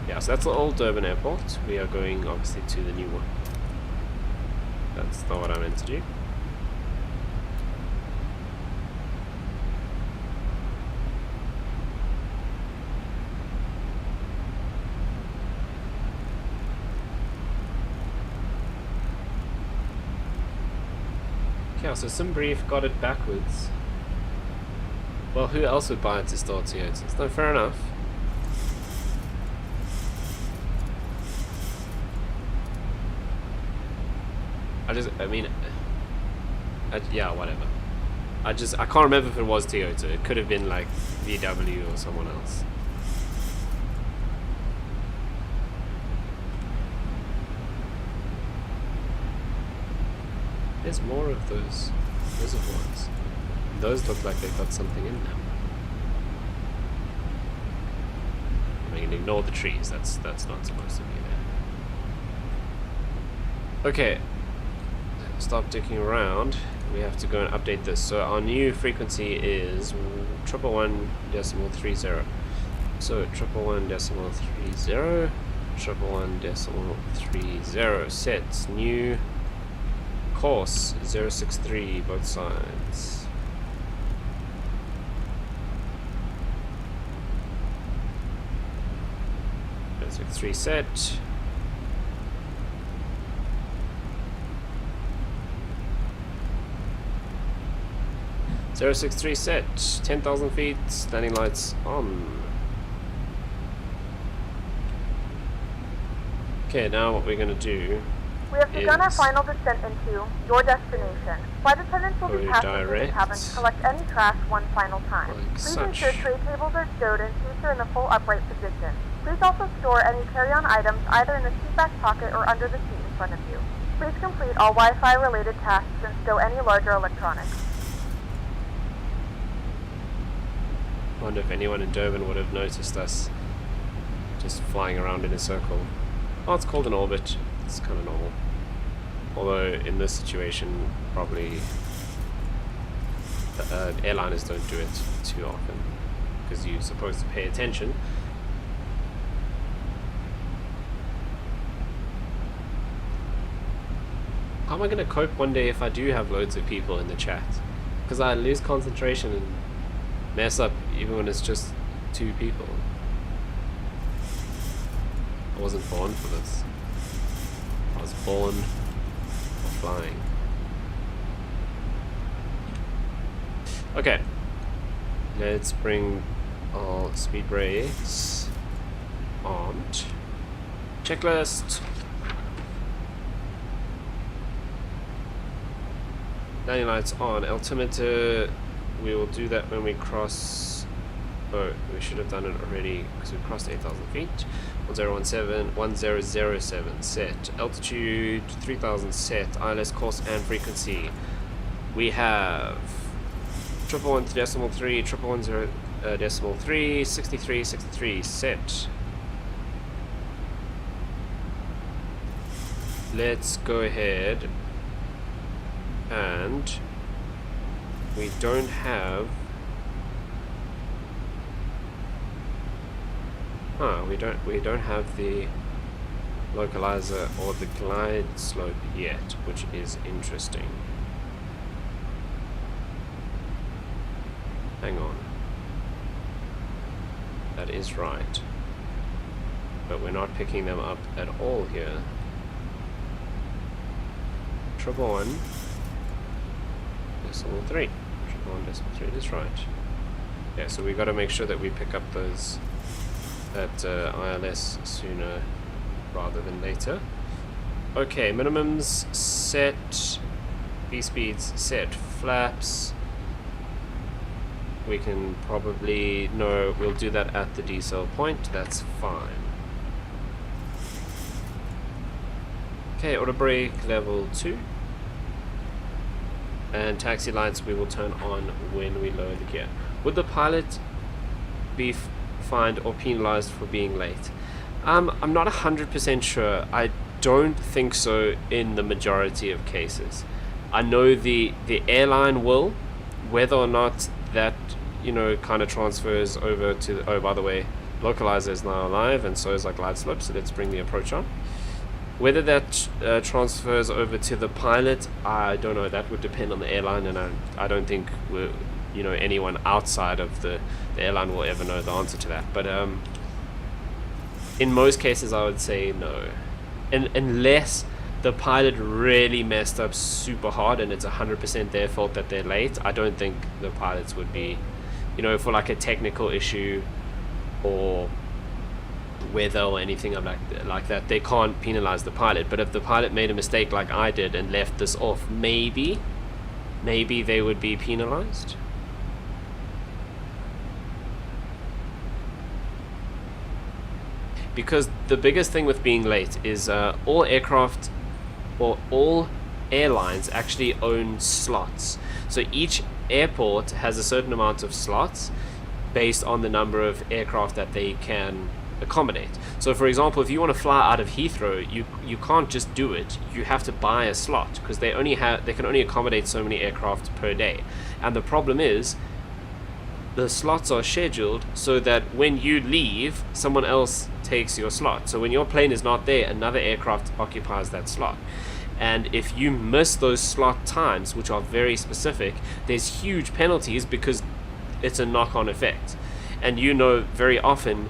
Yeah, so that's the old Durban airport. We are going, obviously, to the new one. That's not what I meant to do. Yeah, so SimBrief got it backwards. Well, who else would buy it to store Toyotas? No, fair enough. Yeah, whatever. I can't remember if it was Toyota. It could have been like VW or someone else. There's more of those reservoirs. Those look like they've got something in them. I mean, ignore the trees. That's not supposed to be there. Okay. Stop dicking around. We have to go and update this. So our new frequency is 111.30. So 111.30. 111.30. Set. New course 063 both sides. 3 set. Zero 63 set. 10,000 feet. Landing lights on. Okay, now what we're gonna do. We have begun our final descent into your destination. Flight attendants will be passing through the cabin to collect any trash one final time. Please ensure tray tables are stowed and seats are in the full upright position. Please also store any carry-on items either in the seat back pocket or under the seat in front of you. Please complete all Wi-Fi related tasks and stow any larger electronics. I wonder if anyone in Durban would have noticed us just flying around in a circle. Oh, it's called an orbit. It's kind of normal. Although in this situation, probably airliners don't do it too often because you're supposed to pay attention. am I going to cope one day if I do have loads of people in the chat? Because I lose concentration and mess up even when it's just 2 people. I wasn't born for this. I was born for flying. Okay. Let's bring our speed brakes on. Checklist. Landing lights on. Altimeter, we will do that when we cross. Oh, we should have done it already because we crossed 8,000 feet. 1007 set. Altitude 3,000 set. ILS course and frequency. We have 111.3, 111.3, 63 set. Let's go ahead, and we don't have we don't have the localizer or the glide slope yet, which is interesting. Hang on. That is right. But we're not picking them up at all here. 111.3. 111.3 is right. Yeah, so we got to make sure that we pick up those that ILS sooner rather than later. Okay, minimums set, V-speeds set, flaps. We can probably, no, we'll do that at the decel point, that's fine. Okay, auto brake level 2. And taxi lights we will turn on when we lower the gear. Would the pilot be fined or penalized for being late? I'm not 100% sure. I don't think so in the majority of cases. I know the airline will, whether or not that, you know, kind of transfers over to, oh, by the way, localizer is now alive and so is our glide slope, so let's bring the approach on. Whether that transfers over to the pilot, I don't know. That would depend on the airline, and I don't think we're, you know, anyone outside of the airline will ever know the answer to that. But in most cases, I would say no, unless the pilot really messed up super hard and it's 100% their fault that they're late. I don't think the pilots would be, you know, for like a technical issue or weather or anything like that, they can't penalize the pilot. But if the pilot made a mistake like I did and left this off, maybe they would be penalized. Because the biggest thing with being late is all aircraft or all airlines actually own slots. So each airport has a certain amount of slots based on the number of aircraft that they can accommodate. So for example, if you want to fly out of Heathrow, you can't just do it. You have to buy a slot because they can only accommodate so many aircraft per day. And the problem is the slots are scheduled so that when you leave, someone else takes your slot. So when your plane is not there, another aircraft occupies that slot. And if you miss those slot times, which are very specific, there's huge penalties because it's a knock-on effect. And you know, very often,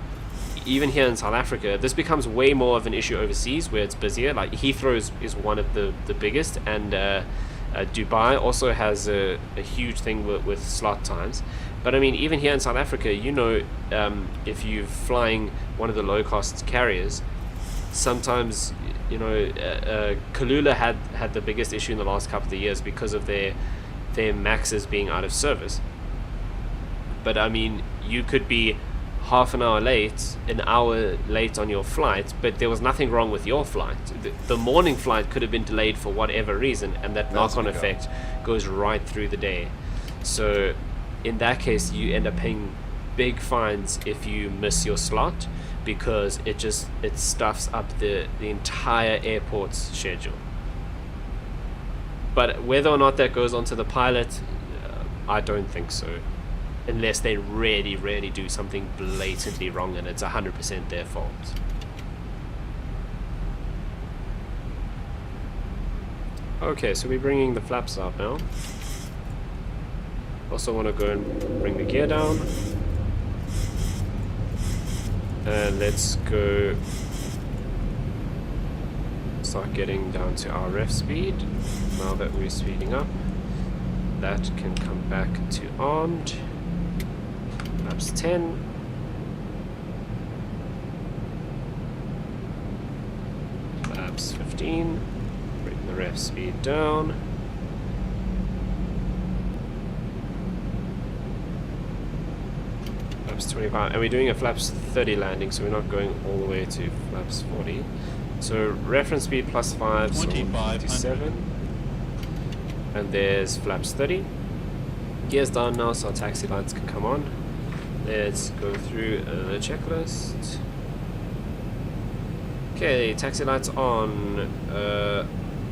even here in South Africa, this becomes way more of an issue overseas where it's busier. Like Heathrow is one of the biggest, and Dubai also has a huge thing with slot times. But I mean, even here in South Africa, you know, if you're flying one of the low-cost carriers, sometimes, you know, Kalula had the biggest issue in the last couple of years because of their Maxes being out of service. But I mean, you could be half an hour late, an hour late on your flight, but there was nothing wrong with your flight. The morning flight could have been delayed for whatever reason, and that knock-on effect goes right through the day. So in that case, you end up paying big fines if you miss your slot, because it stuffs up the entire airport's schedule. But whether or not that goes onto the pilot, I don't think so. Unless they really do something blatantly wrong and it's 100% their fault. Okay, so we're bringing the flaps up now. Also want to go and bring the gear down. And let's go start getting down to our ref speed. Now that we're speeding up, that can come back to armed. Flaps 10. Flaps 15. Bring the ref speed down. Flaps 25. And we're doing a flaps 30 landing, so we're not going all the way to flaps 40. So reference speed plus 5, so 57. And there's flaps 30. Gear's down now, so our taxi lights can come on. Let's go through the checklist. Okay, taxi lights on.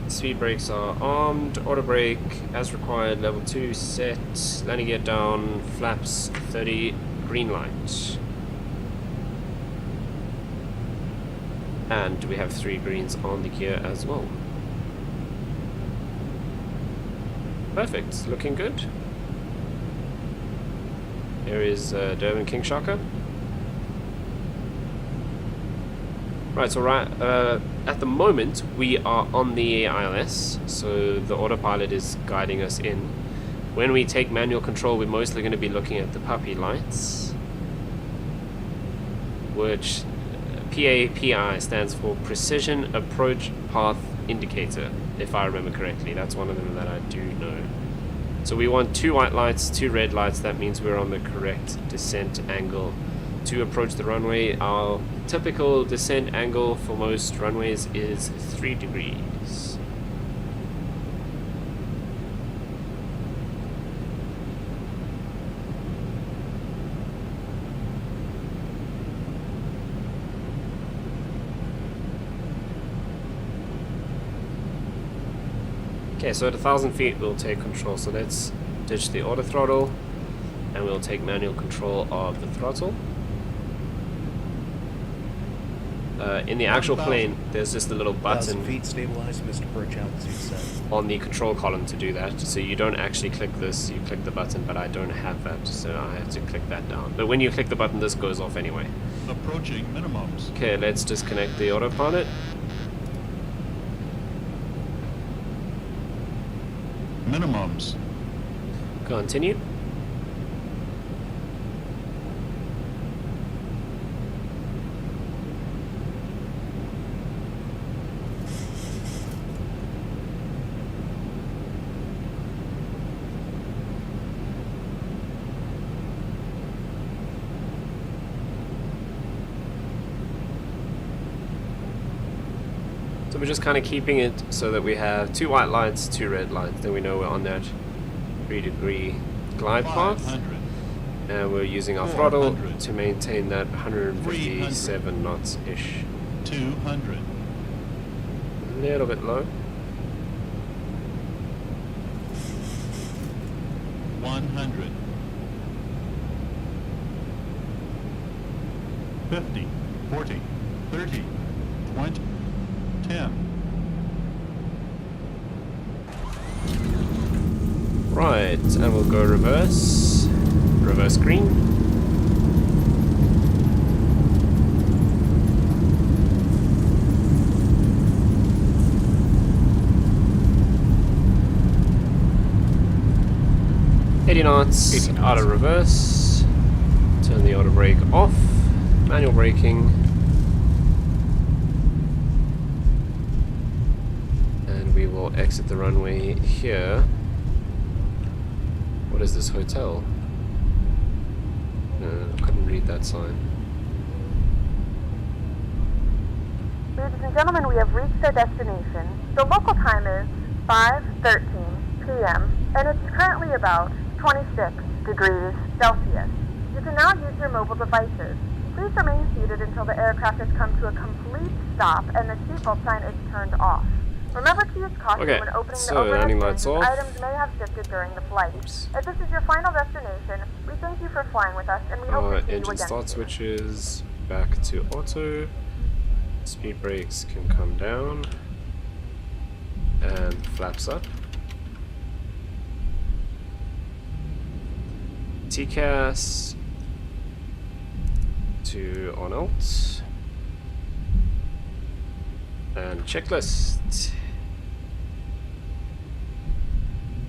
Speed brakes are armed. Auto brake as required. Level 2 set. Landing gear down. Flaps 30. Green light. And we have 3 greens on the gear as well. Perfect, looking good. Here is Durban King Sharker. Right, so at the moment we are on the ILS, so the autopilot is guiding us in. When we take manual control, we're mostly going to be looking at the puppy lights, which PAPI stands for Precision Approach Path Indicator, if I remember correctly. That's one of them that I do know. So we want 2 white lights, 2 red lights. That means we're on the correct descent angle to approach the runway. Our typical descent angle for most runways is 3 degrees. Okay, so at 1,000 feet we'll take control, so let's ditch the auto throttle and we'll take manual control of the throttle. In the actual plane, there's just a little button feet stabilized, Mr. Burchow, as you said. on the control column to do that, so you don't actually click this, you click the button, but I don't have that, so I have to click that down. But when you click the button, this goes off anyway. Approaching minimums. Okay, let's disconnect the autopilot. Minimums. Continue. So we're just kind of keeping it so that we have 2 white lights, 2 red lights. Then we know we're on that 3-degree glide path. 500. And we're using our throttle 400. to maintain that 157 300. knots-ish. 200. A little bit low. 100. 50. 40. 30. 20. 10. Right, and we'll go reverse. Reverse green. $80 knots, auto reverse. Turn the auto brake off. Manual braking. And we will exit the runway here. What is this hotel? I couldn't read that sign. Ladies and gentlemen, we have reached our destination. The local time is 5:13 p.m. and it's currently about 26 degrees Celsius. You can now use your mobile devices. Please remain seated until the aircraft has come to a complete stop and the seatbelt sign is turned off. Remember to use caution Okay, when opening so the overhead landing bins, lights as off. items may have shifted during the flight. Oops. If this is your final destination, we thank you for flying with us and we hope to see you Engine again start soon. switches, back to auto. Speed brakes can come down. and flaps up. TCAS to on alt. And checklist.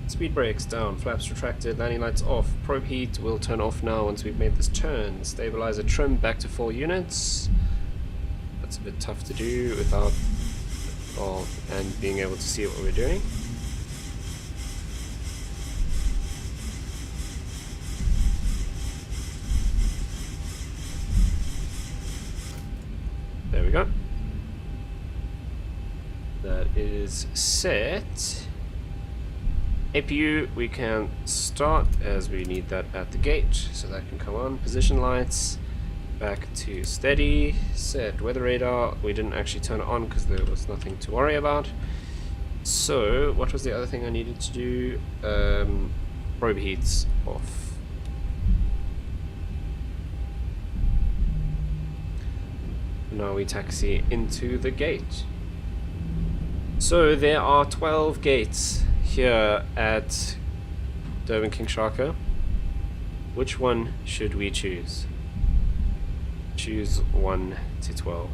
Speed brakes down, flaps retracted, landing lights off. Probe heat will turn off now once we've made this turn. Stabilizer trim back to 4 units. That's a bit tough to do without and being able to see what we're doing. There we go. That is set. APU we can start as we need that at the gate, so that can come on. Position lights back to steady. Set weather radar. We didn't actually turn it on because there was nothing to worry about. So what was the other thing I needed to do? Probe heats off. Now we taxi into the gate. So there are 12 gates here at Durban King Sharko. Which one should we choose? Choose 1 to 12.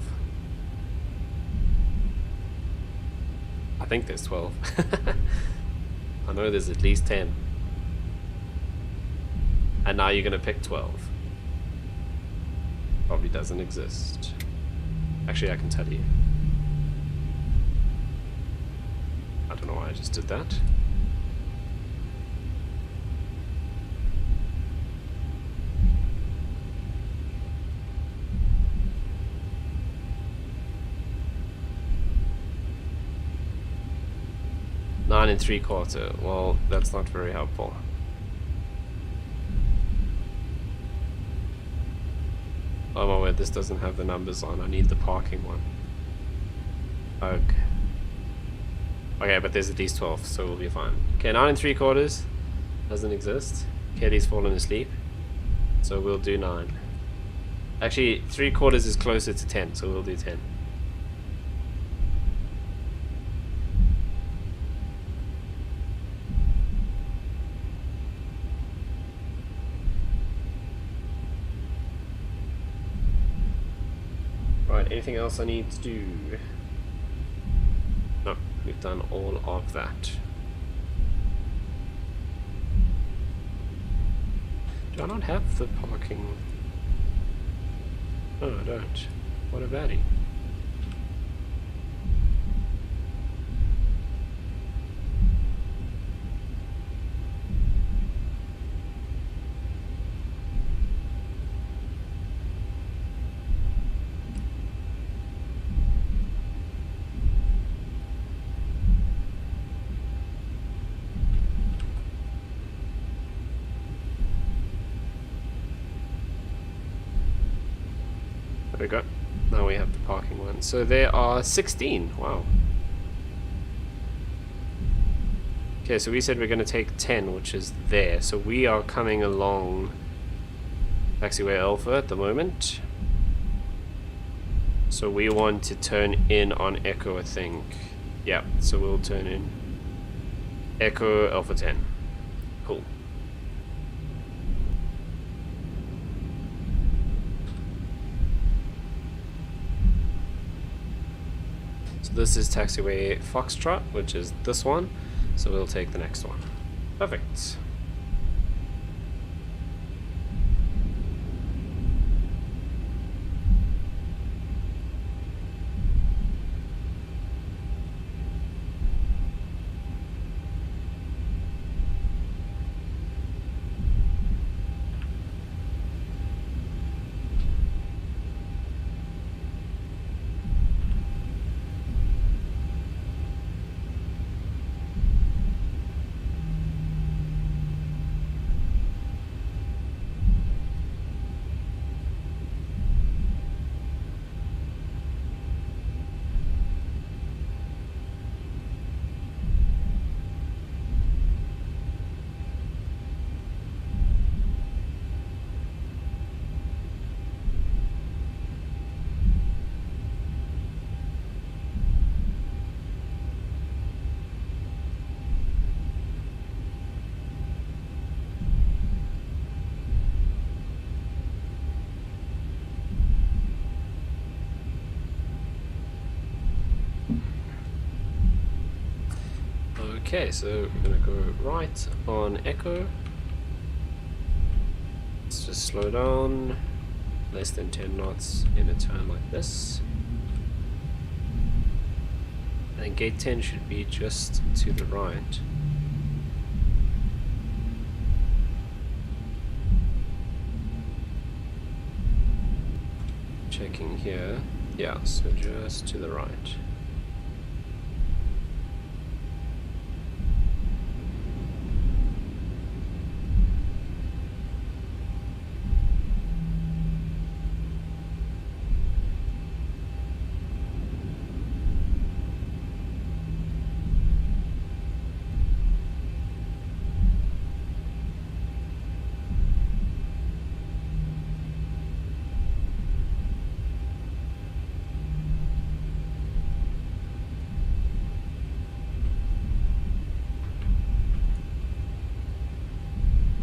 I think there's 12. I know there's at least 10. And now you're gonna pick 12. Probably doesn't exist. Actually, I can tell you. I don't know why I just did that. Nine 3/4. Well, that's not very helpful. Oh my word, this doesn't have the numbers on. I need the parking one. Okay. Okay, but there's at least 12, so we'll be fine. Okay, 9 3/4 doesn't exist. Kelly's fallen asleep, so we'll do 9. Actually, 3/4 is closer to 10, so we'll do 10. Right, anything else I need to do? No, we've done all of that. Do I not have the parking? No, I don't. What a baddie. There we go. Now we have the parking one. So there are 16. Wow. Okay, so we said we're going to take 10, which is there. So we are coming along taxiway Alpha at the moment. So we want to turn in on Echo, I think. Yeah, so we'll turn in Echo Alpha 10. Cool. This is taxiway Foxtrot, which is this one, so we'll take the next one. Perfect. Okay, so we're gonna go right on Echo. Let's just slow down, less than 10 knots in a turn like this. And gate 10 should be just to the right. Checking here. Yeah, so just to the right.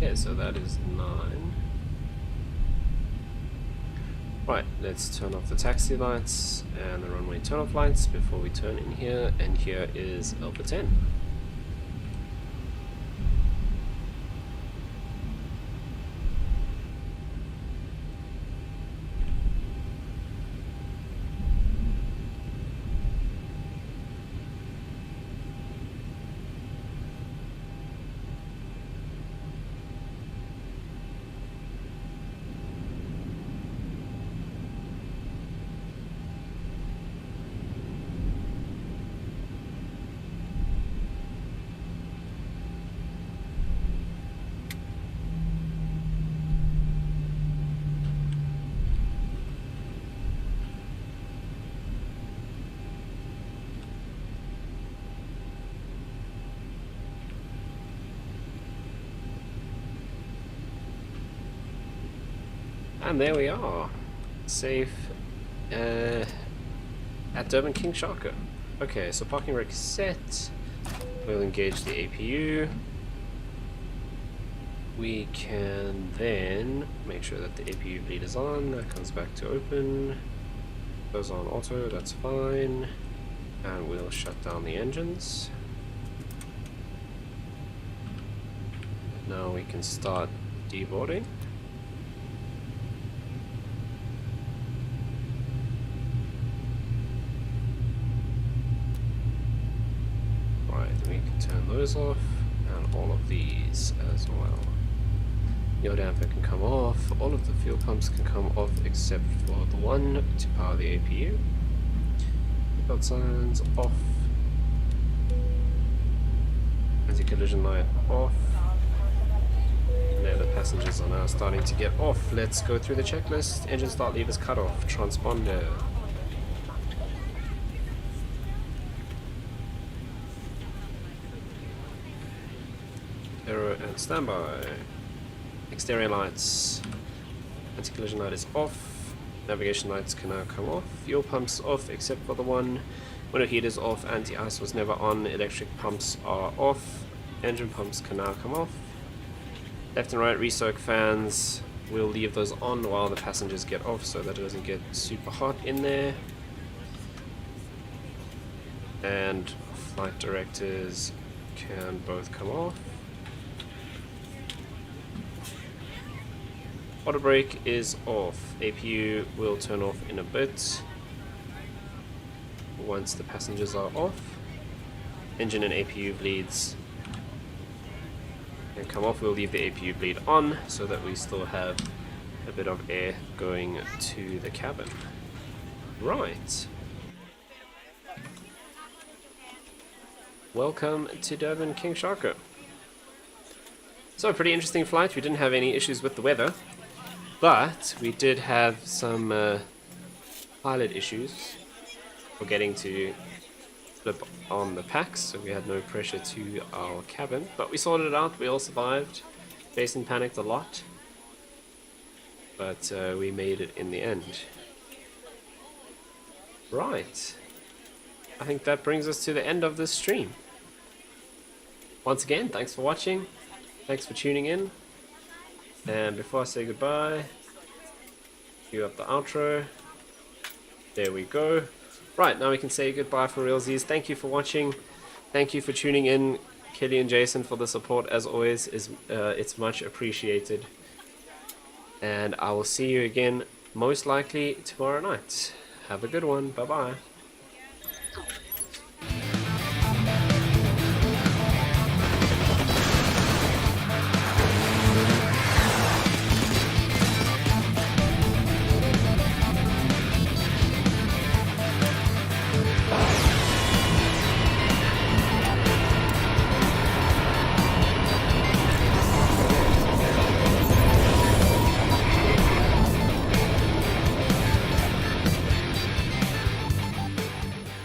Okay, so that is 9. Right, let's turn off the taxi lights and the runway turn off lights before we turn in here, and here is Alpha 10. And there we are, safe at Durban King Sharko. Okay, so parking rec set. We'll engage the APU. We can then make sure that the APU bleed is on. That comes back to open. Goes on auto, that's fine. And we'll shut down the engines. Now we can start deboarding. We can turn those off and all of these as well. Your damper can come off, all of the fuel pumps can come off except for the one to power the APU. Seatbelt signs off. Anti-collision light off. And there the passengers are now starting to get off. Let's go through the checklist. Engine start levers cut off. Transponder. Aero and standby. Exterior lights. Anti-collision light is off. Navigation lights can now come off. Fuel pumps off except for the one. Window heat is off. Anti-ice was never on. Electric pumps are off. Engine pumps can now come off. Left and right resoak fans. We'll leave those on while the passengers get off so that it doesn't get super hot in there. And flight directors can both come off. Auto brake is off. APU will turn off in a bit once the passengers are off. Engine and APU bleeds can come off. We'll leave the APU bleed on so that we still have a bit of air going to the cabin. Right. Welcome to Durban King Sharko. So, pretty interesting flight. We didn't have any issues with the weather. But we did have some pilot issues for getting to flip on the PACX, so we had no pressure to our cabin. But we sorted it out, we all survived. Jason panicked a lot, but we made it in the end. Right, I think that brings us to the end of this stream. Once again, thanks for watching, thanks for tuning in. And before I say goodbye, cue up the outro. There we go. Right, now we can say goodbye for realsies. Thank you for watching. Thank you for tuning in. Kelly and Jason for the support as always. It's much appreciated. And I will see you again most likely tomorrow night. Have a good one. Bye bye.